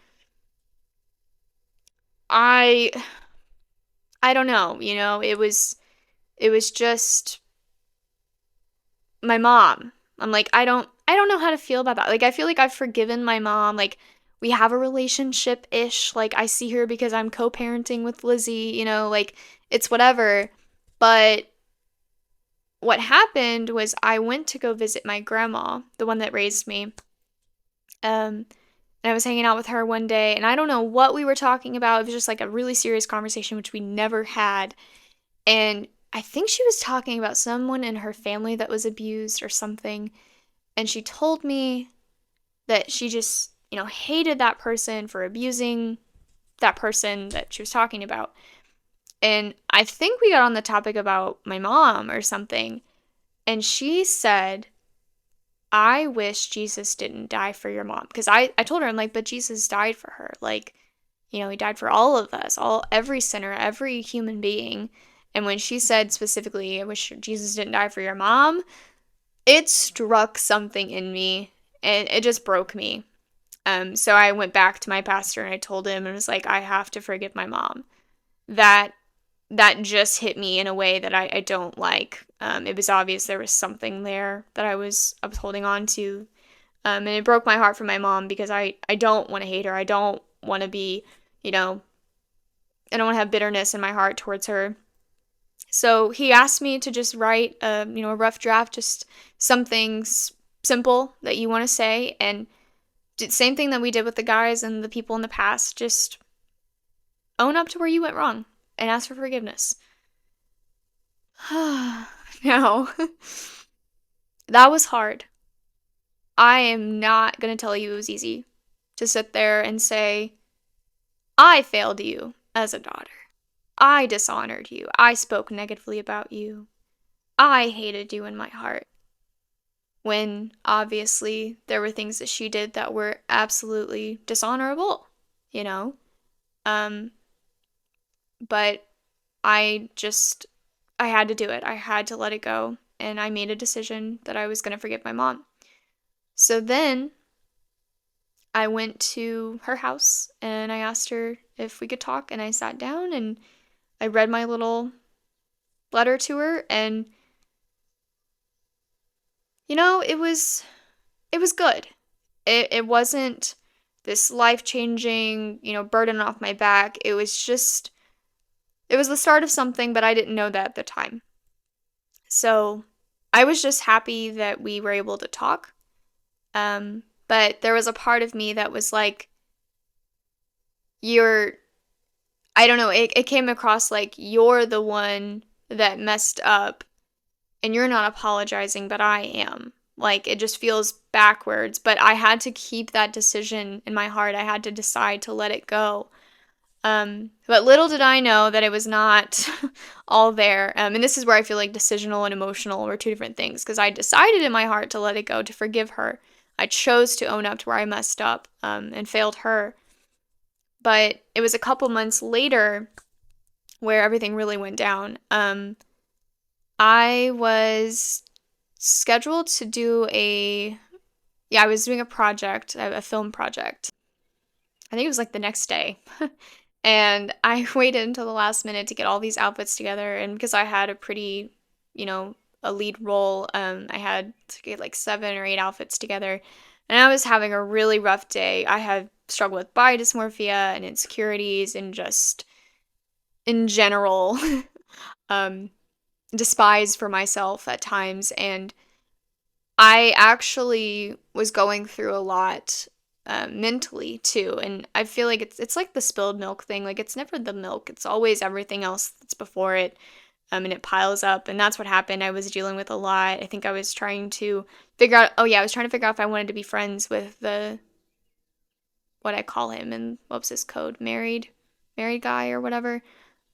I don't know, it was just my mom. I'm like, I don't know how to feel about that. Like, I feel like I've forgiven my mom. Like, we have a relationship-ish. Like, I see her because I'm co-parenting with Lizzie, like, it's whatever. But what happened was I went to go visit my grandma, the one that raised me. And I was hanging out with her one day, and I don't know what we were talking about. It was just like a really serious conversation, which we never had. And I think she was talking about someone in her family that was abused or something. And she told me that she just, hated that person for abusing that person that she was talking about. And I think we got on the topic about my mom or something. And she said, I wish Jesus didn't die for your mom. Because I told her, I'm like, but Jesus died for her. Like, he died for all of us, every sinner, every human being. And when she said specifically, I wish Jesus didn't die for your mom, it struck something in me, and it just broke me. So I went back to my pastor and I told him, and was like, I have to forgive my mom. That just hit me in a way that I don't like. It was obvious there was something there that I was holding on to. And it broke my heart for my mom because I don't want to hate her. I don't want to be, I don't want to have bitterness in my heart towards her. So he asked me to just write a rough draft, just some things simple that you want to say, and same thing that we did with the guys and the people in the past. Just own up to where you went wrong and ask for forgiveness. Now, that was hard. I am not going to tell you it was easy to sit there and say, I failed you as a daughter. I dishonored you. I spoke negatively about you. I hated you in my heart. When obviously there were things that she did that were absolutely dishonorable, you know? Um, but I just, I had to do it. I had to let it go. And I made a decision that I was going to forgive my mom. So then I went to her house and I asked her if we could talk. And I sat down and I read my little letter to her. And, it was good. It wasn't this life-changing, burden off my back. It was the start of something, but I didn't know that at the time. So I was just happy that we were able to talk. But there was a part of me that was like, you're, I don't know, it came across like you're the one that messed up and you're not apologizing, but I am. Like, it just feels backwards. But I had to keep that decision in my heart. I had to decide to let it go. But little did I know that it was not all there. And this is where I feel like decisional and emotional were two different things, because I decided in my heart to let it go, to forgive her. I chose to own up to where I messed up and failed her. But it was a couple months later where everything really went down. I was scheduled to do I was doing a project, a film project. I think it was like the next day. And I waited until the last minute to get all these outfits together. And because I had a pretty, a lead role, I had to get like 7 or 8 outfits together. And I was having a really rough day. I had struggled with body dysmorphia and insecurities and just in general despise for myself at times. And I actually was going through a lot mentally too, and I feel like it's like the spilled milk thing. Like, it's never the milk; it's always everything else that's before it, and it piles up. And that's what happened. I was dealing with a lot. I think I was trying to figure out. Oh yeah, I was trying to figure out if I wanted to be friends with the what I call him and what was his code, married guy or whatever.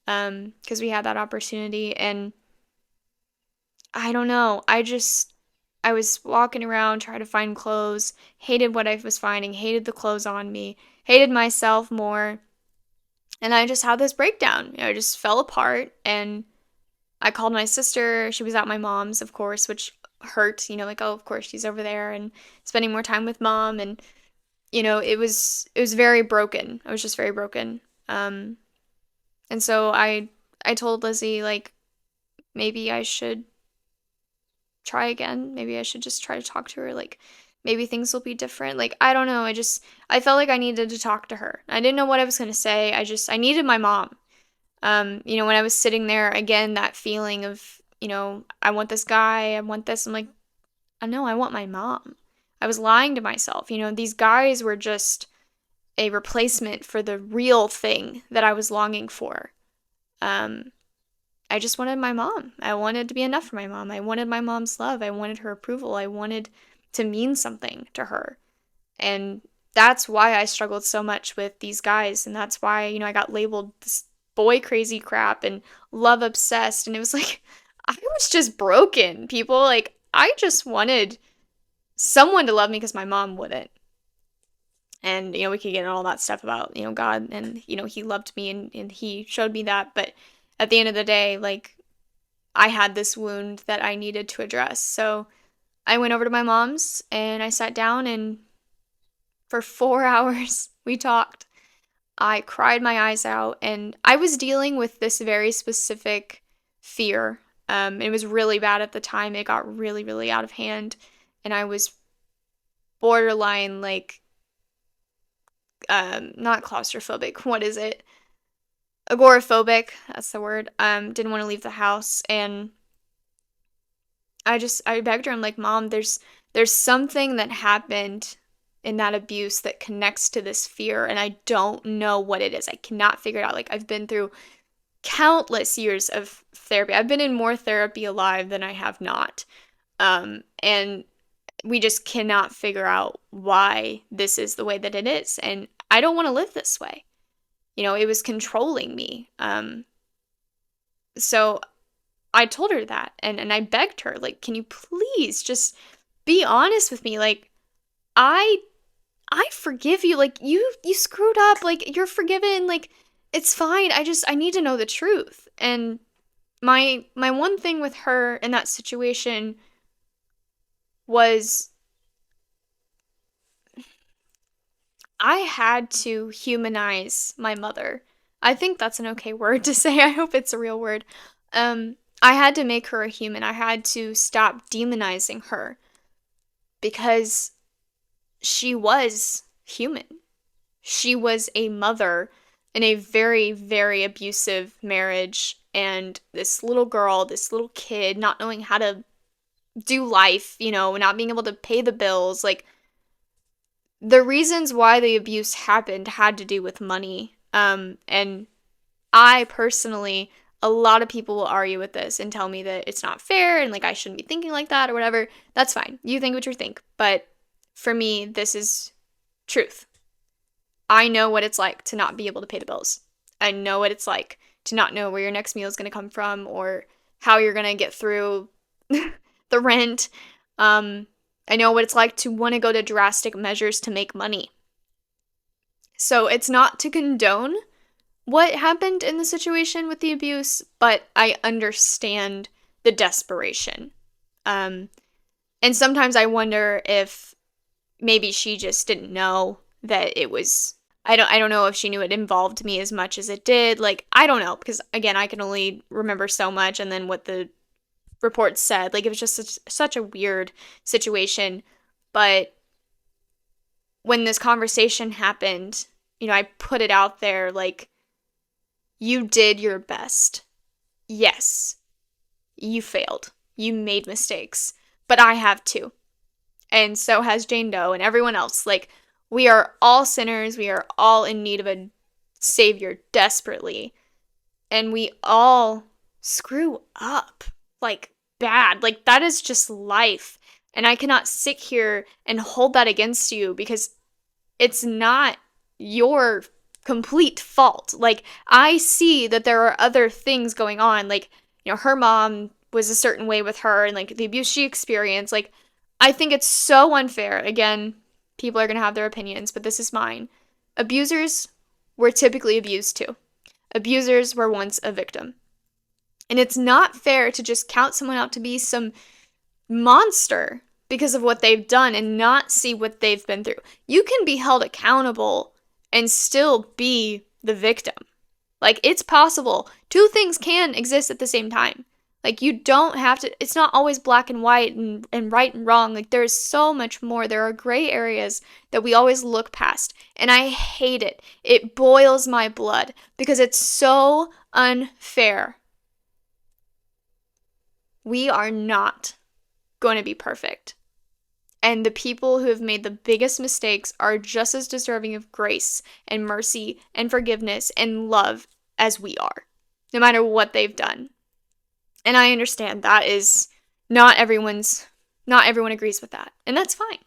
Because we had that opportunity, and I don't know. I was walking around trying to find clothes, hated what I was finding, hated the clothes on me, hated myself more. And I just had this breakdown. I just fell apart, and I called my sister. She was at my mom's, of course, which hurt, like, oh, of course she's over there and spending more time with mom. And, it was very broken. I was just very broken. And so I told Lizzie, like, maybe I should try again. Maybe I should just try to talk to her. Like, maybe things will be different. Like, I don't know. I felt like I needed to talk to her. I didn't know what I was going to say. I needed my mom. When I was sitting there, again, that feeling of, I want this guy, I want this. I'm like, I want my mom. I was lying to myself. These guys were just a replacement for the real thing that I was longing for. I just wanted my mom. I wanted to be enough for my mom. I wanted my mom's love. I wanted her approval. I wanted to mean something to her. And that's why I struggled so much with these guys. And that's why, I got labeled this boy crazy crap and love obsessed. And it was like, I was just broken, people. Like, I just wanted someone to love me because my mom wouldn't. And, we could get into all that stuff about, God and, he loved me and he showed me that. But at the end of the day, like, I had this wound that I needed to address. So I went over to my mom's and I sat down, and for 4 hours we talked. I cried my eyes out, and I was dealing with this very specific fear. It was really bad at the time. It got really, really out of hand, and I was borderline, like, not claustrophobic. What is it? Agoraphobic. That's the word. Didn't want to leave the house, and I begged her. I'm like, Mom, there's something that happened in that abuse that connects to this fear, and I don't know what it is. I cannot figure it out. Like, I've been through countless years of therapy. I've been in more therapy alive than I have not. And we just cannot figure out why this is the way that it is. And I don't want to live this way. It was controlling me. So I told her that, and I begged her, like, can you please just be honest with me? Like, I I forgive you. Like, you screwed up. Like, you're forgiven. Like, it's fine. I need to know the truth. And my one thing with her in that situation was I had to humanize my mother. I think that's an okay word to say. I hope it's a real word. I had to make her a human. I had to stop demonizing her because she was human. She was a mother in a very, very abusive marriage, and this little girl, this little kid, not knowing how to do life, not being able to pay the bills. Like, the reasons why the abuse happened had to do with money. And I personally, a lot of people will argue with this and tell me that it's not fair and like I shouldn't be thinking like that or whatever. That's fine. You think what you think. But for me, this is truth. I know what it's like to not be able to pay the bills. I know what it's like to not know where your next meal is going to come from or how you're going to get through the rent. I know what it's like to want to go to drastic measures to make money. So it's not to condone what happened in the situation with the abuse, but I understand the desperation. And sometimes I wonder if maybe she just didn't know that it was. I don't know if she knew it involved me as much as it did. Like, I don't know, because again, I can only remember so much, and then what the report said. Like, it was just such a weird situation. But when this conversation happened, I put it out there like, you did your best. Yes, you failed. You made mistakes. But I have too. And so has Jane Doe and everyone else. Like, we are all sinners. We are all in need of a savior desperately. And we all screw up. Like, bad. Like, that is just life. And I cannot sit here and hold that against you because it's not your complete fault. Like, I see that there are other things going on. Like, her mom was a certain way with her and like the abuse she experienced. Like, I think it's so unfair. Again, people are going to have their opinions, but this is mine. Abusers were typically abused too. Abusers were once a victim. And it's not fair to just count someone out to be some monster because of what they've done and not see what they've been through. You can be held accountable and still be the victim. Like, it's possible. Two things can exist at the same time. Like, you don't have to, it's not always black and white and right and wrong. Like, there's so much more. There are gray areas that we always look past. And I hate it. It boils my blood because it's so unfair. We are not going to be perfect. And the people who have made the biggest mistakes are just as deserving of grace and mercy and forgiveness and love as we are, no matter what they've done. And I understand that is not everyone agrees with that. And that's fine.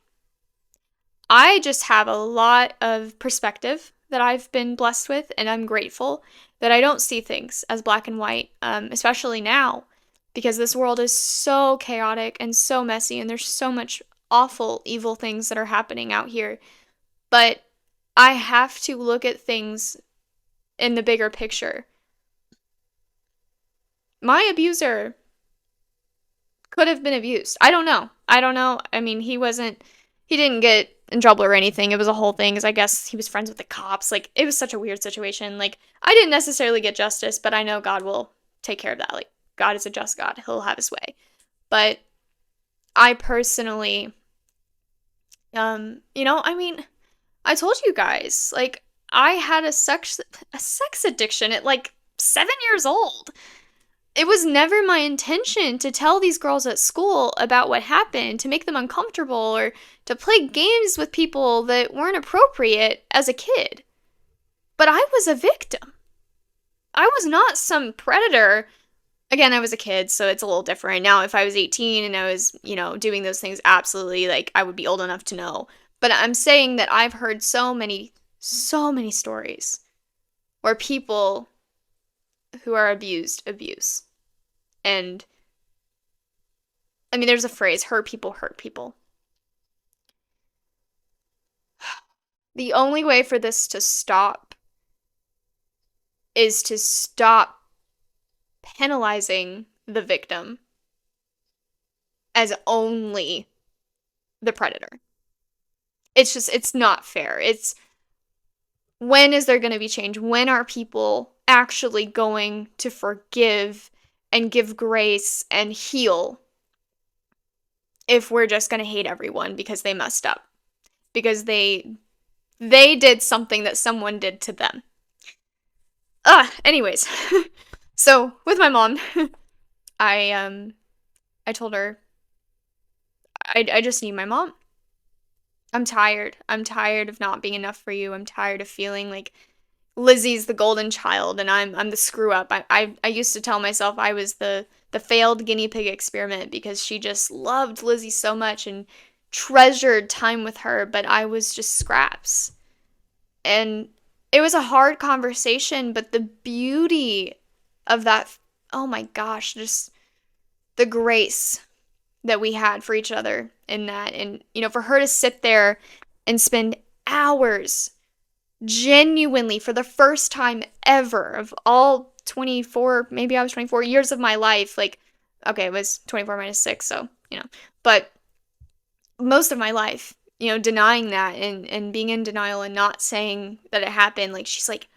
I just have a lot of perspective that I've been blessed with, and I'm grateful that I don't see things as black and white, especially now, because this world is so chaotic and so messy, and there's so much awful, evil things that are happening out here. But I have to look at things in the bigger picture. My abuser could have been abused. I don't know. I mean, he didn't get in trouble or anything. It was a whole thing, because I guess he was friends with the cops. Like, it was such a weird situation. Like, I didn't necessarily get justice, but I know God will take care of that. Like, God is a just God. He'll have his way. But I personally, I mean, I told you guys, like, I had a sex addiction at like 7 years old. It was never my intention to tell these girls at school about what happened, to make them uncomfortable, or to play games with people that weren't appropriate as a kid. But I was a victim. I was not some predator. Again, I was a kid, so it's a little different. Now, if I was 18 and I was, doing those things, absolutely, like, I would be old enough to know. But I'm saying that I've heard so many stories where people who are abused abuse. And I mean, there's a phrase, hurt people hurt people. The only way for this to stop is to stop penalizing the victim as only the predator. It's not fair. It's when is there going to be change? When are people actually going to forgive and give grace and heal if we're just going to hate everyone because they messed up? Because they did something that someone did to them. Anyways. So, with my mom, I told her I just need my mom. I'm tired. I'm tired of not being enough for you. I'm tired of feeling like Lizzie's the golden child and I'm the screw up. I used to tell myself I was the failed guinea pig experiment because she just loved Lizzie so much and treasured time with her, but I was just scraps. And it was a hard conversation, but the beauty of that, oh my gosh, just the grace that we had for each other in that. And, you know, for her to sit there and spend hours genuinely for the first time ever of all 24, maybe I was 24 years of my life, like, okay, it was 24 minus 6, so, you know, but most of my life, you know, denying that and being in denial and not saying that it happened, like, she's like,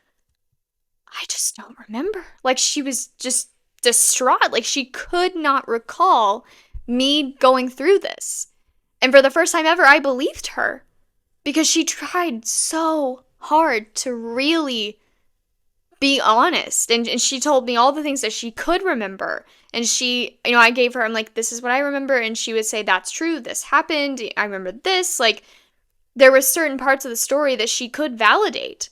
I just don't remember. Like, she was just distraught. Like, she could not recall me going through this. And for the first time ever, I believed her because she tried so hard to really be honest. And she told me all the things that she could remember. And she, you know, I gave her, I'm like, this is what I remember. And she would say, that's true. This happened. I remember this. Like, there were certain parts of the story that she could validate.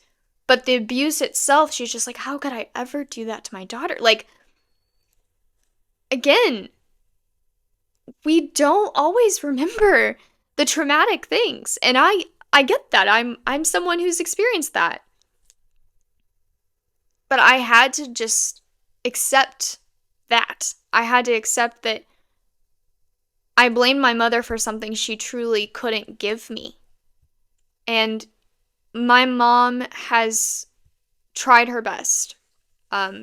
But the abuse itself, she's just like, how could I ever do that to my daughter? Like, again, we don't always remember the traumatic things. And I get that. I'm someone who's experienced that. But I had to just accept that. I had to accept that I blamed my mother for something she truly couldn't give me. And my mom has tried her best.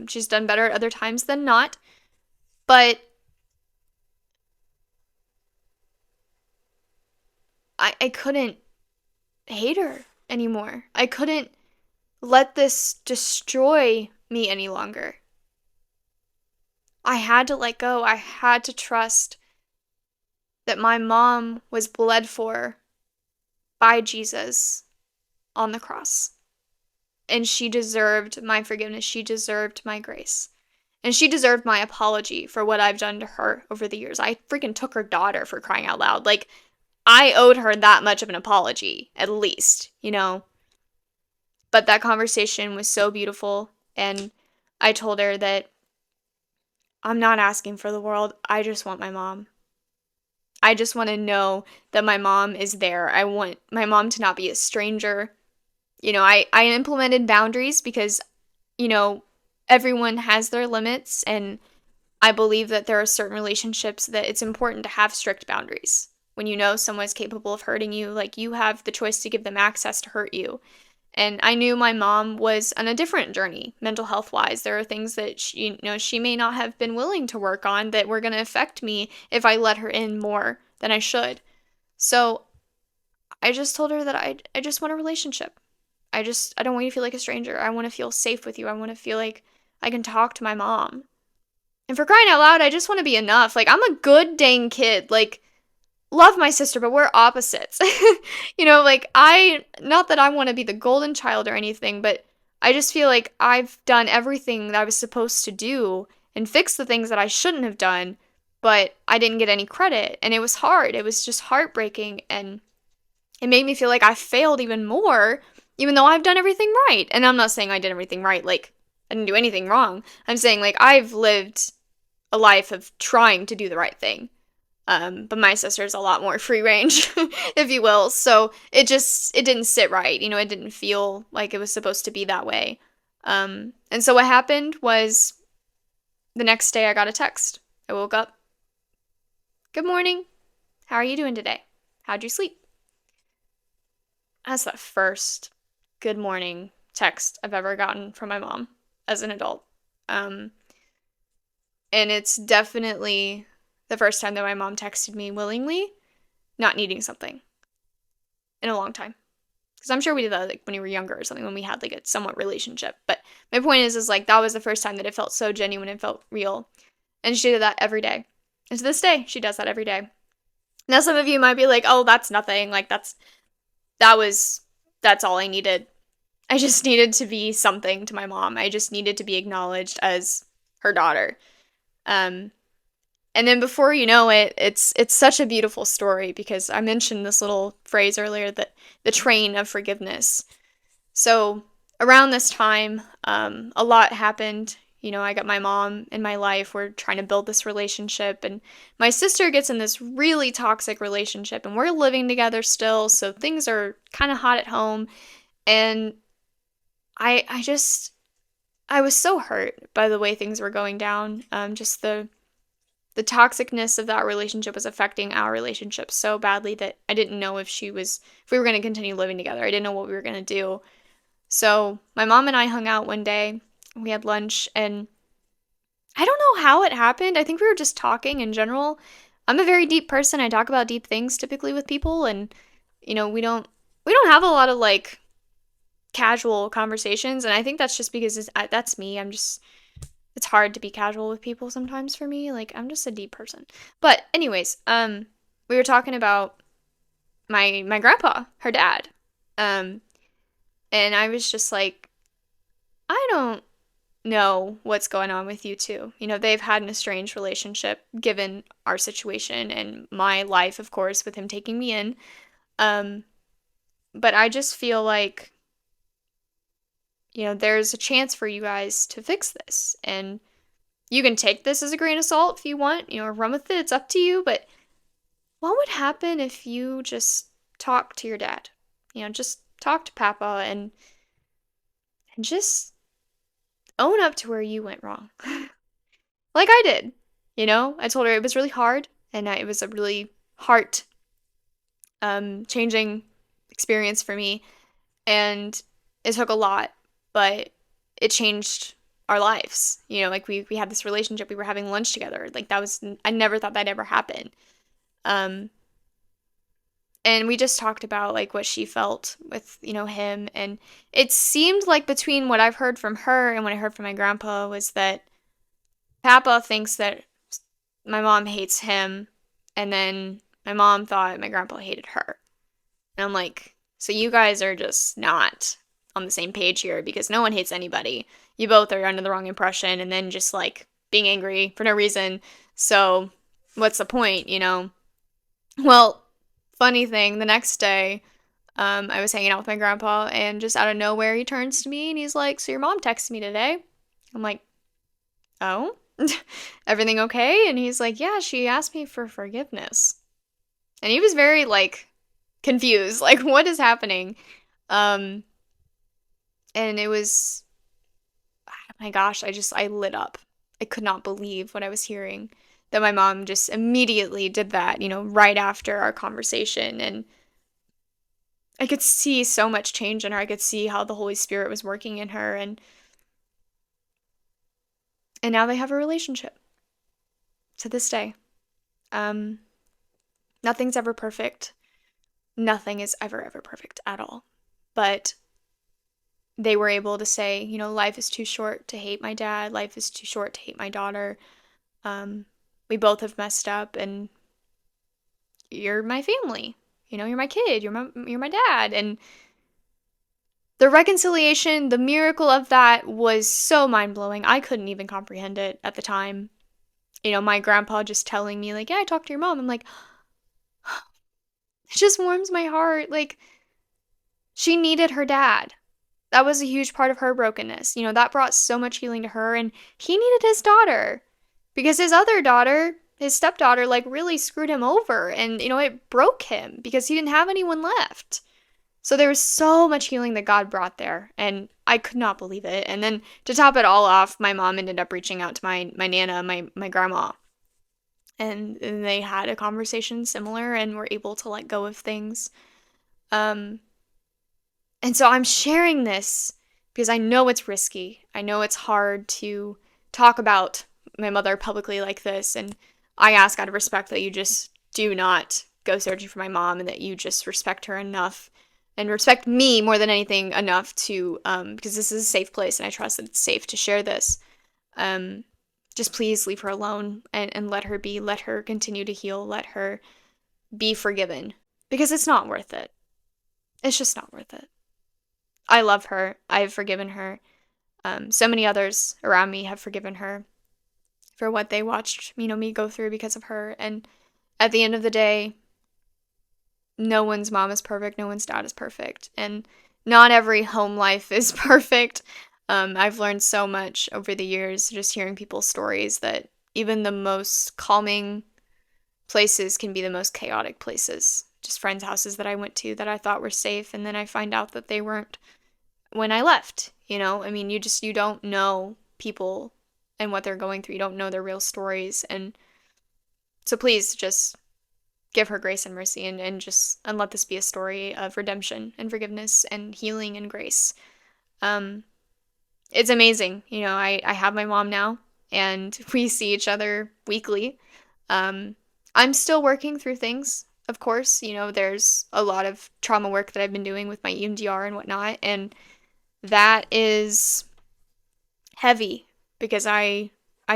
She's done better at other times than not. But I couldn't hate her anymore. I couldn't let this destroy me any longer. I had to let go. I had to trust that my mom was bled for by Jesus on the cross. And she deserved my forgiveness. She deserved my grace. And she deserved my apology for what I've done to her over the years. I freaking took her daughter, for crying out loud. Like, I owed her that much of an apology, at least, you know? But that conversation was so beautiful, and I told her that I'm not asking for the world. I just want my mom. I just want to know that my mom is there. I want my mom to not be a stranger. You know, I implemented boundaries because, you know, everyone has their limits, and I believe that there are certain relationships that it's important to have strict boundaries. When you know someone is capable of hurting you, like, you have the choice to give them access to hurt you. And I knew my mom was on a different journey, mental health wise. There are things that she may not have been willing to work on that were going to affect me if I let her in more than I should. So I just told her that I just want a relationship. I don't want you to feel like a stranger. I want to feel safe with you. I want to feel like I can talk to my mom. And for crying out loud, I just want to be enough. Like, I'm a good dang kid. Like, love my sister, but we're opposites. You know, like, not that I want to be the golden child or anything, but I just feel like I've done everything that I was supposed to do and fixed the things that I shouldn't have done, but I didn't get any credit. And it was hard. It was just heartbreaking. And it made me feel like I failed even more, even though I've done everything right. And I'm not saying I did everything right. Like, I didn't do anything wrong. I'm saying, like, I've lived a life of trying to do the right thing. But my sister's a lot more free range, if you will. So it didn't sit right. You know, it didn't feel like it was supposed to be that way. And so what happened was the next day I got a text. I woke up. Good morning. How are you doing today? How'd you sleep? That's the first good morning text I've ever gotten from my mom as an adult. And it's definitely the first time that my mom texted me willingly, not needing something in a long time. Because I'm sure we did that like when we were younger or something, when we had like a somewhat relationship. But my point is like that was the first time that it felt so genuine and felt real. And she did that every day. And to this day, she does that every day. Now some of you might be like, oh, that's nothing. Like that's all I needed. I just needed to be something to my mom. I just needed to be acknowledged as her daughter. And then before you know it, it's such a beautiful story because I mentioned this little phrase earlier, that the train of forgiveness. So around this time, a lot happened. You know, I got my mom in my life. We're trying to build this relationship, and my sister gets in this really toxic relationship, and we're living together still, so things are kind of hot at home. And I was so hurt by the way things were going down. Just the toxicness of that relationship was affecting our relationship so badly that I didn't know if we were going to continue living together. I didn't know what we were going to do. So my mom and I hung out one day. We had lunch, and I don't know how it happened. I think we were just talking in general. I'm a very deep person. I talk about deep things typically with people, and you know, we don't have a lot of like casual conversations, and I think that's just because that's me. It's hard to be casual with people sometimes for me. Like I'm just a deep person. But anyways, we were talking about my grandpa, her dad. And I was just like, I don't know what's going on with you two. You know, they've had an estranged relationship given our situation and my life, of course, with him taking me in. But I just feel like, you know, there's a chance for you guys to fix this. And you can take this as a grain of salt if you want, you know, or run with it. It's up to you. But what would happen if you just talk to your dad? You know, just talk to Papa and just own up to where you went wrong. Like I did. You know, I told her it was really hard, and it was a really heart changing experience for me. And it took a lot, but it changed our lives. You know, like we had this relationship, we were having lunch together. Like I never thought that'd ever happen. And we just talked about like what she felt with, you know, him. And it seemed like between what I've heard from her and what I heard from my grandpa was that Papa thinks that my mom hates him, and then my mom thought my grandpa hated her. And I'm like, so you guys are just not on the same page here, because no one hates anybody. You both are under the wrong impression and then just like being angry for no reason. So what's the point, you know? Well, funny thing, the next day, I was hanging out with my grandpa, and just out of nowhere, he turns to me and he's like, so your mom texted me today? I'm like, oh? Everything okay? And he's like, yeah, she asked me for forgiveness. And he was very, like, confused. Like, what is happening? And it was, oh my gosh, I lit up. I could not believe what I was hearing. That my mom just immediately did that, you know, right after our conversation. And I could see so much change in her. I could see how the Holy Spirit was working in her. And now they have a relationship to this day. Nothing's ever perfect. Nothing is ever perfect at all. But they were able to say, you know, life is too short to hate my dad. Life is too short to hate my daughter. We both have messed up, and you're my family. You know, you're my kid. You're my dad. And the reconciliation, the miracle of that was so mind-blowing. I couldn't even comprehend it at the time. You know, my grandpa just telling me, like, yeah, I talked to your mom. I'm like, it just warms my heart. Like, she needed her dad. That was a huge part of her brokenness. You know, that brought so much healing to her, and he needed his daughter. Because his other daughter, his stepdaughter, like, really screwed him over. And, you know, it broke him because he didn't have anyone left. So there was so much healing that God brought there, and I could not believe it. And then to top it all off, my mom ended up reaching out to my nana, my grandma, and they had a conversation similar and were able to let go of things. Um, and so I'm sharing this because I know it's risky. I know it's hard to talk about my mother publicly like this, and I ask out of respect that you just do not go searching for my mom and that you just respect her enough and respect me more than anything enough to because this is a safe place and I trust that it's safe to share this. Um, just please leave her alone and let her be. Let her continue to heal. Let her be forgiven because it's not worth it. It's just not worth it. I love her. I've forgiven her. So many others around me have forgiven her for what they watched, me go through because of her. And at the end of the day, no one's mom is perfect. No one's dad is perfect. And not every home life is perfect. I've learned so much over the years just hearing people's stories that even the most calming places can be the most chaotic places. Just friends' houses that I went to that I thought were safe, and then I find out that they weren't when I left. I mean, you don't know people and what they're going through. You don't know their real stories. And so please just give her grace and mercy and let this be a story of redemption and forgiveness and healing and grace. Um, it's amazing. I have my mom now and we see each other weekly. I'm still working through things, of course. There's a lot of trauma work that I've been doing with my EMDR and whatnot, and that is heavy because I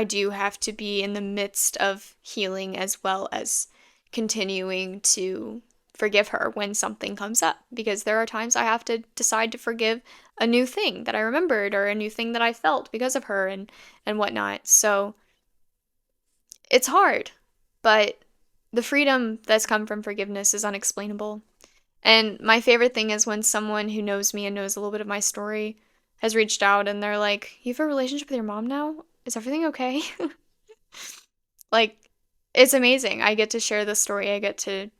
do have to be in the midst of healing as well as continuing to forgive her when something comes up, because there are times I have to decide to forgive a new thing that I remembered or a new thing that I felt because of her and whatnot. So it's hard, but the freedom that's come from forgiveness is unexplainable. And my favorite thing is when someone who knows me and knows a little bit of my story has reached out and they're like, "You have a relationship with your mom now? Is everything okay?" Like, it's amazing. I get to share this story. I get to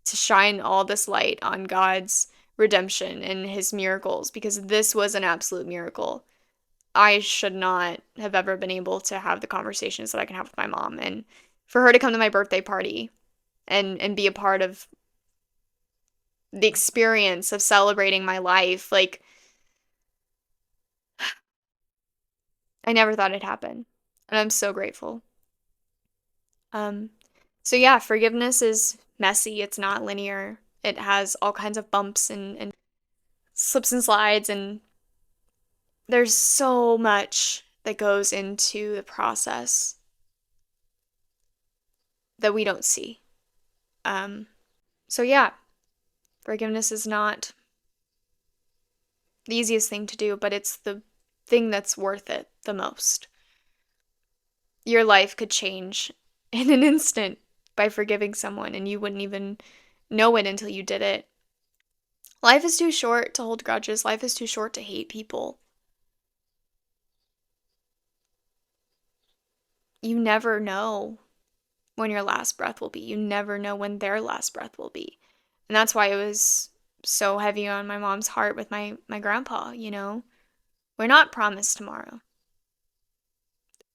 shine all this light on God's redemption and his miracles, because this was an absolute miracle. I should not have ever been able to have the conversations that I can have with my mom, and for her to come to my birthday party and be a part of the experience of celebrating my life. Like, I never thought it'd happen, and I'm so grateful. Um, so yeah, forgiveness is messy. It's not linear. It has all kinds of bumps and slips and slides, and there's so much that goes into the process that we don't see. Um, so yeah, forgiveness is not the easiest thing to do, but it's the thing that's worth it the most. Your life could change in an instant by forgiving someone, and you wouldn't even know it until you did it. Life is too short to hold grudges. Life is too short to hate people. You never know when your last breath will be. You never know when their last breath will be. And that's why it was so heavy on my mom's heart with my grandpa. We're not promised tomorrow.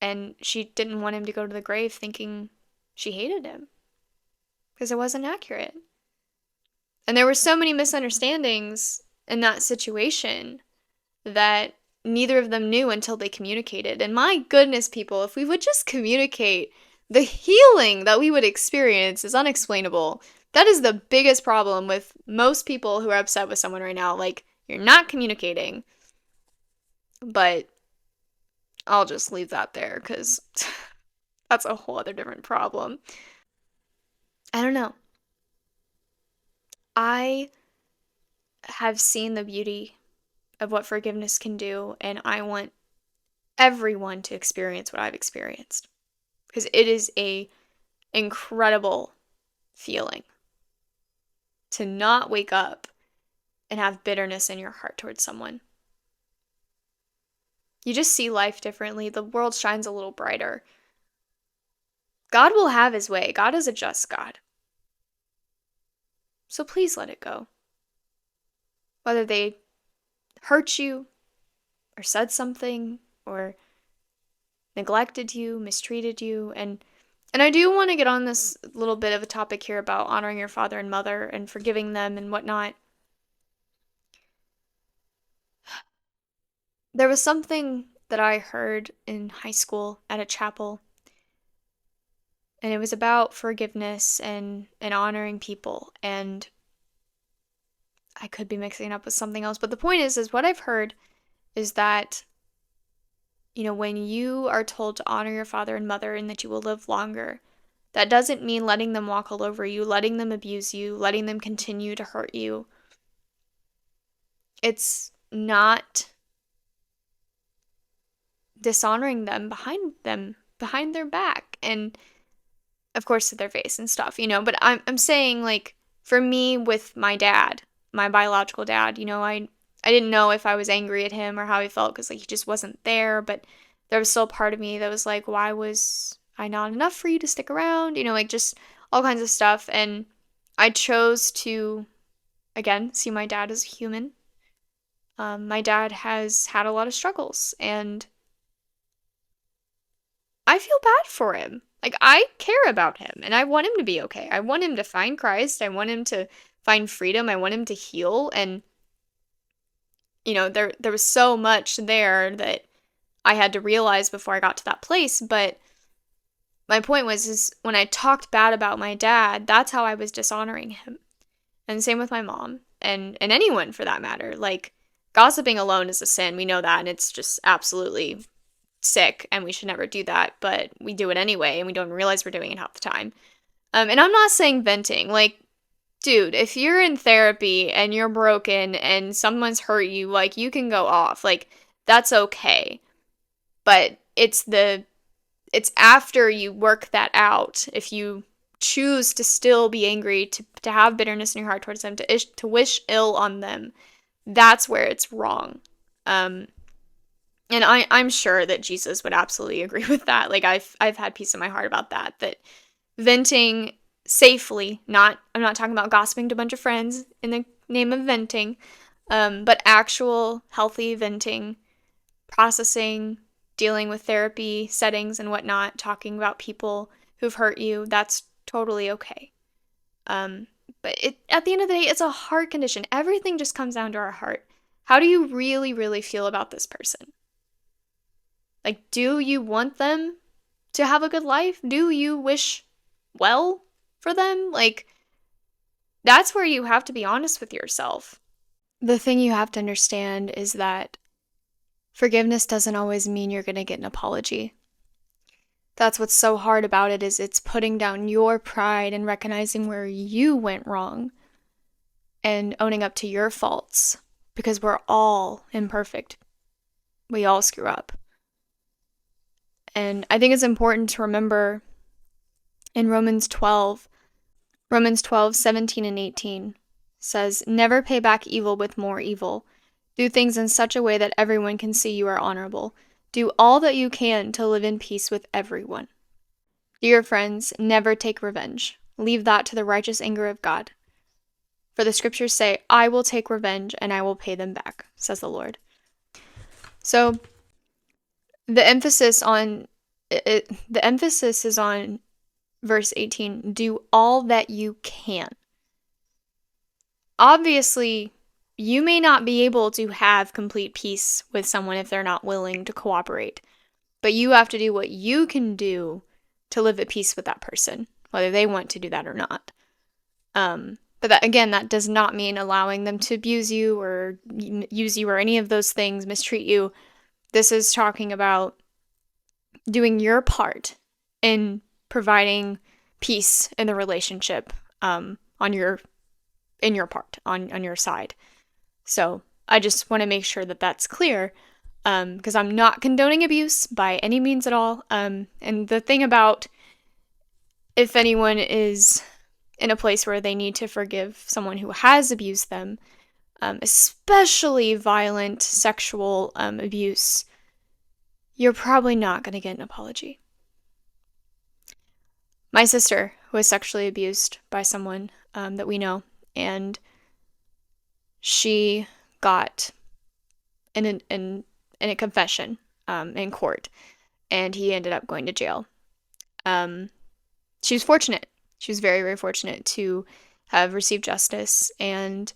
And she didn't want him to go to the grave thinking she hated him because it wasn't accurate. And there were so many misunderstandings in that situation that neither of them knew until they communicated. And my goodness, people, if we would just communicate, the healing that we would experience is unexplainable. That is the biggest problem with most people who are upset with someone right now. Like, you're not communicating. But I'll just leave that there because that's a whole other different problem. I don't know. I have seen the beauty of what forgiveness can do, and I want everyone to experience what I've experienced, because it is a incredible feeling to not wake up and have bitterness in your heart towards someone. You just see life differently. The world shines a little brighter. God will have his way. God is a just God. So please let it go. whether they hurt you or said something or neglected you, mistreated you. And I do want to get on this little bit of a topic here about honoring your father and mother and forgiving them and whatnot. There was something that I heard in high school at a chapel, and it was about forgiveness and honoring people. And I could be mixing it up with something else, but the point is what I've heard is that, when you are told to honor your father and mother and that you will live longer, that doesn't mean letting them walk all over you, letting them abuse you, letting them continue to hurt you. It's not dishonoring them behind their back and of course to their face and stuff, but I'm saying, like, for me with my dad, my biological dad, I didn't know if I was angry at him or how he felt because, like, he just wasn't there, but there was still a part of me that was like, why was I not enough for you to stick around, like, just all kinds of stuff. And I chose to, again, see my dad as a human. My dad has had a lot of struggles, and I feel bad for him. Like, I care about him, and I want him to be okay. I want him to find Christ. I want him to find freedom. I want him to heal. And, there was so much there that I had to realize before I got to that place. But my point is when I talked bad about my dad, that's how I was dishonoring him. And same with my mom and anyone for that matter. Like, gossiping alone is a sin. We know that, and it's just absolutely sick, and we should never do that, but we do it anyway, and we don't realize we're doing it half the time. And I'm not saying venting. Like, dude, if you're in therapy and you're broken and someone's hurt you, like, you can go off. Like, that's okay. But it's after you work that out, if you choose to still be angry, to have bitterness in your heart towards them, to wish ill on them, that's where it's wrong. And I'm sure that Jesus would absolutely agree with that. Like, I've had peace in my heart about that venting safely, I'm not talking about gossiping to a bunch of friends in the name of venting, but actual healthy venting, processing, dealing with therapy settings and whatnot, talking about people who've hurt you, that's totally okay. But at the end of the day, it's a heart condition. Everything just comes down to our heart. How do you really, really feel about this person? Like, do you want them to have a good life? Do you wish well for them? Like, that's where you have to be honest with yourself. The thing you have to understand is that forgiveness doesn't always mean you're going to get an apology. That's what's so hard about it, is it's putting down your pride and recognizing where you went wrong and owning up to your faults, because we're all imperfect. We all screw up. And I think it's important to remember in Romans 12, 17 and 18 says, "Never pay back evil with more evil. Do things in such a way that everyone can see you are honorable. Do all that you can to live in peace with everyone. Dear friends, never take revenge. Leave that to the righteous anger of God. For the scriptures say, I will take revenge and I will pay them back, says the Lord." So the emphasis is on verse 18. Do all that you can. Obviously, you may not be able to have complete peace with someone if they're not willing to cooperate, but you have to do what you can do to live at peace with that person, whether they want to do that or not. But that does not mean allowing them to abuse you or use you or any of those things, mistreat you. This is talking about doing your part in providing peace in the relationship, on your side. So I just want to make sure that that's clear, because I'm not condoning abuse by any means at all. And the thing about, if anyone is in a place where they need to forgive someone who has abused them, especially violent sexual abuse, you're probably not going to get an apology. My sister was sexually abused by someone that we know, and she got in a confession in court, and he ended up going to jail. She was fortunate. She was very, very fortunate to have received justice and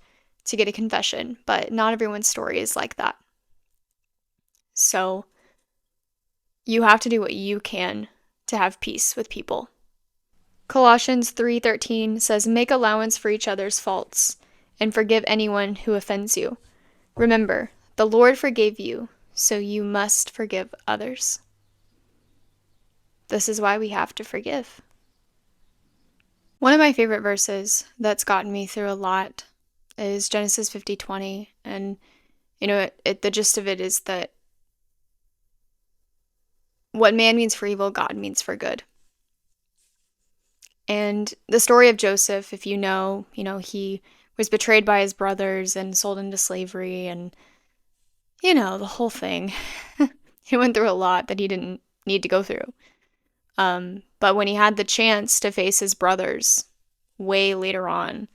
to get a confession, but not everyone's story is like that. So you have to do what you can to have peace with people. Colossians 3:13 says, "Make allowance for each other's faults and forgive anyone who offends you. Remember, the Lord forgave you, so you must forgive others." This is why we have to forgive. One of my favorite verses that's gotten me through a lot is Genesis 50:20, and the gist of it is that what man means for evil, God means for good. And the story of Joseph, if you know, he was betrayed by his brothers and sold into slavery, and the whole thing. He went through a lot that he didn't need to go through. But when he had the chance to face his brothers way later on,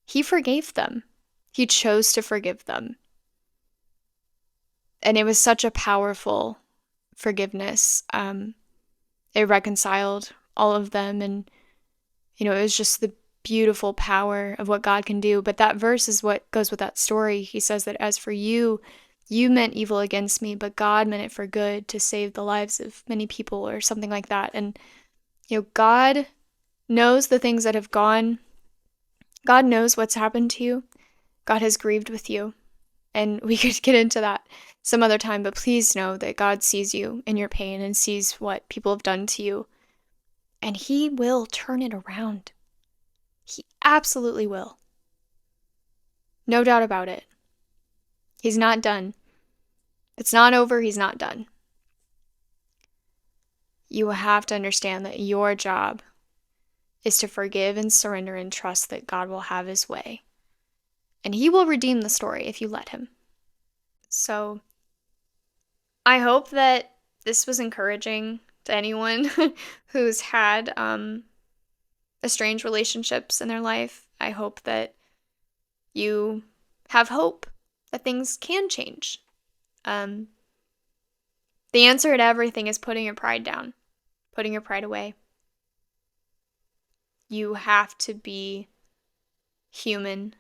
he forgave them. He chose to forgive them. And it was such a powerful forgiveness. It reconciled all of them, and it was just the beautiful power of what God can do. But that verse is what goes with that story. He says that, "As for you, you meant evil against me, but God meant it for good, to save the lives of many people," or something like that. And God knows the things that have gone. God knows what's happened to you. God has grieved with you. And we could get into that some other time, but please know that God sees you in your pain and sees what people have done to you. And He will turn it around. He absolutely will. No doubt about it. He's not done. It's not over. He's not done. You have to understand that your job is to forgive and surrender and trust that God will have His way. And He will redeem the story if you let Him. So I hope that this was encouraging to anyone who's had estranged relationships in their life. I hope that you have hope that things can change. The answer to everything is putting your pride down, putting your pride away. You have to be human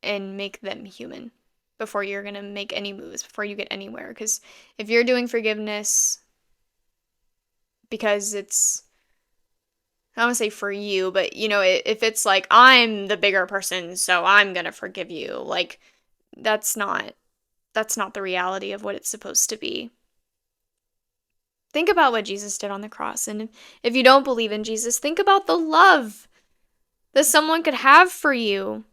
and make them human before you're going to make any moves, before you get anywhere. Because if you're doing forgiveness because it's, I don't want to say for you, but if it's like, I'm the bigger person, so I'm going to forgive you, like, that's not the reality of what it's supposed to be. Think about what Jesus did on the cross. And if you don't believe in Jesus, think about the love that someone could have for you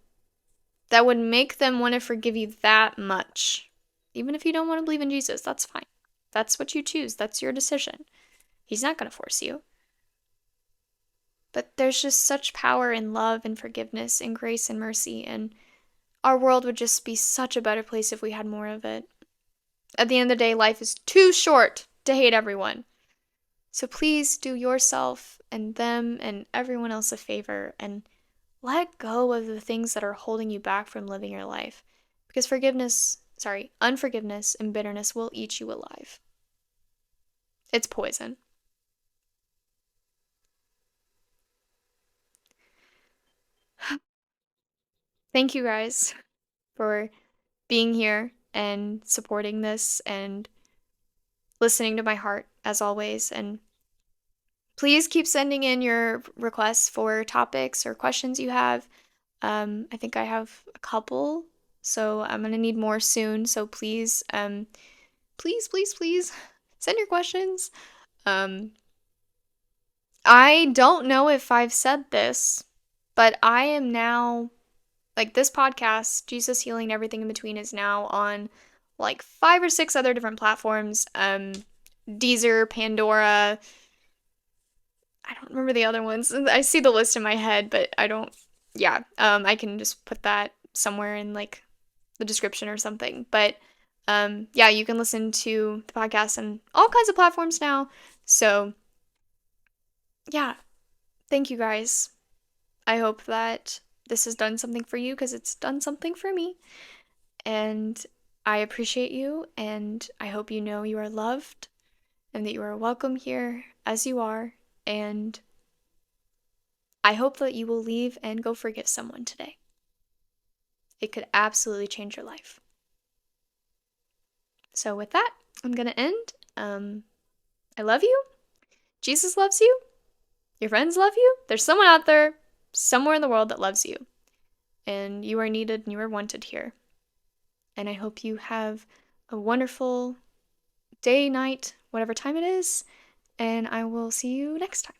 that would make them want to forgive you that much. Even if you don't want to believe in Jesus, that's fine. That's what you choose. That's your decision. He's not going to force you. But there's just such power in love and forgiveness and grace and mercy, and our world would just be such a better place if we had more of it. At the end of the day, life is too short to hate everyone. So please do yourself and them and everyone else a favor and let go of the things that are holding you back from living your life. Because unforgiveness and bitterness will eat you alive. It's poison. Thank you guys for being here and supporting this and listening to my heart as always. And please keep sending in your requests for topics or questions you have. I think I have a couple, so I'm going to need more soon. So please, please send your questions. I don't know if I've said this, but I am now, like, this podcast, Jesus Healing Everything in Between, is now on like 5 or 6 other different platforms. Deezer, Pandora, I don't remember the other ones. I see the list in my head, but I don't, I can just put that somewhere in like the description or something. But you can listen to the podcast on all kinds of platforms now. So yeah, thank you guys. I hope that this has done something for you, because it's done something for me. And I appreciate you, and I hope you know you are loved and that you are welcome here as you are. And I hope that you will leave and go forgive someone today. It could absolutely change your life. So with that, I'm going to end. I love you. Jesus loves you. Your friends love you. There's someone out there, somewhere in the world, that loves you. And you are needed and you are wanted here. And I hope you have a wonderful day, night, whatever time it is. And I will see you next time.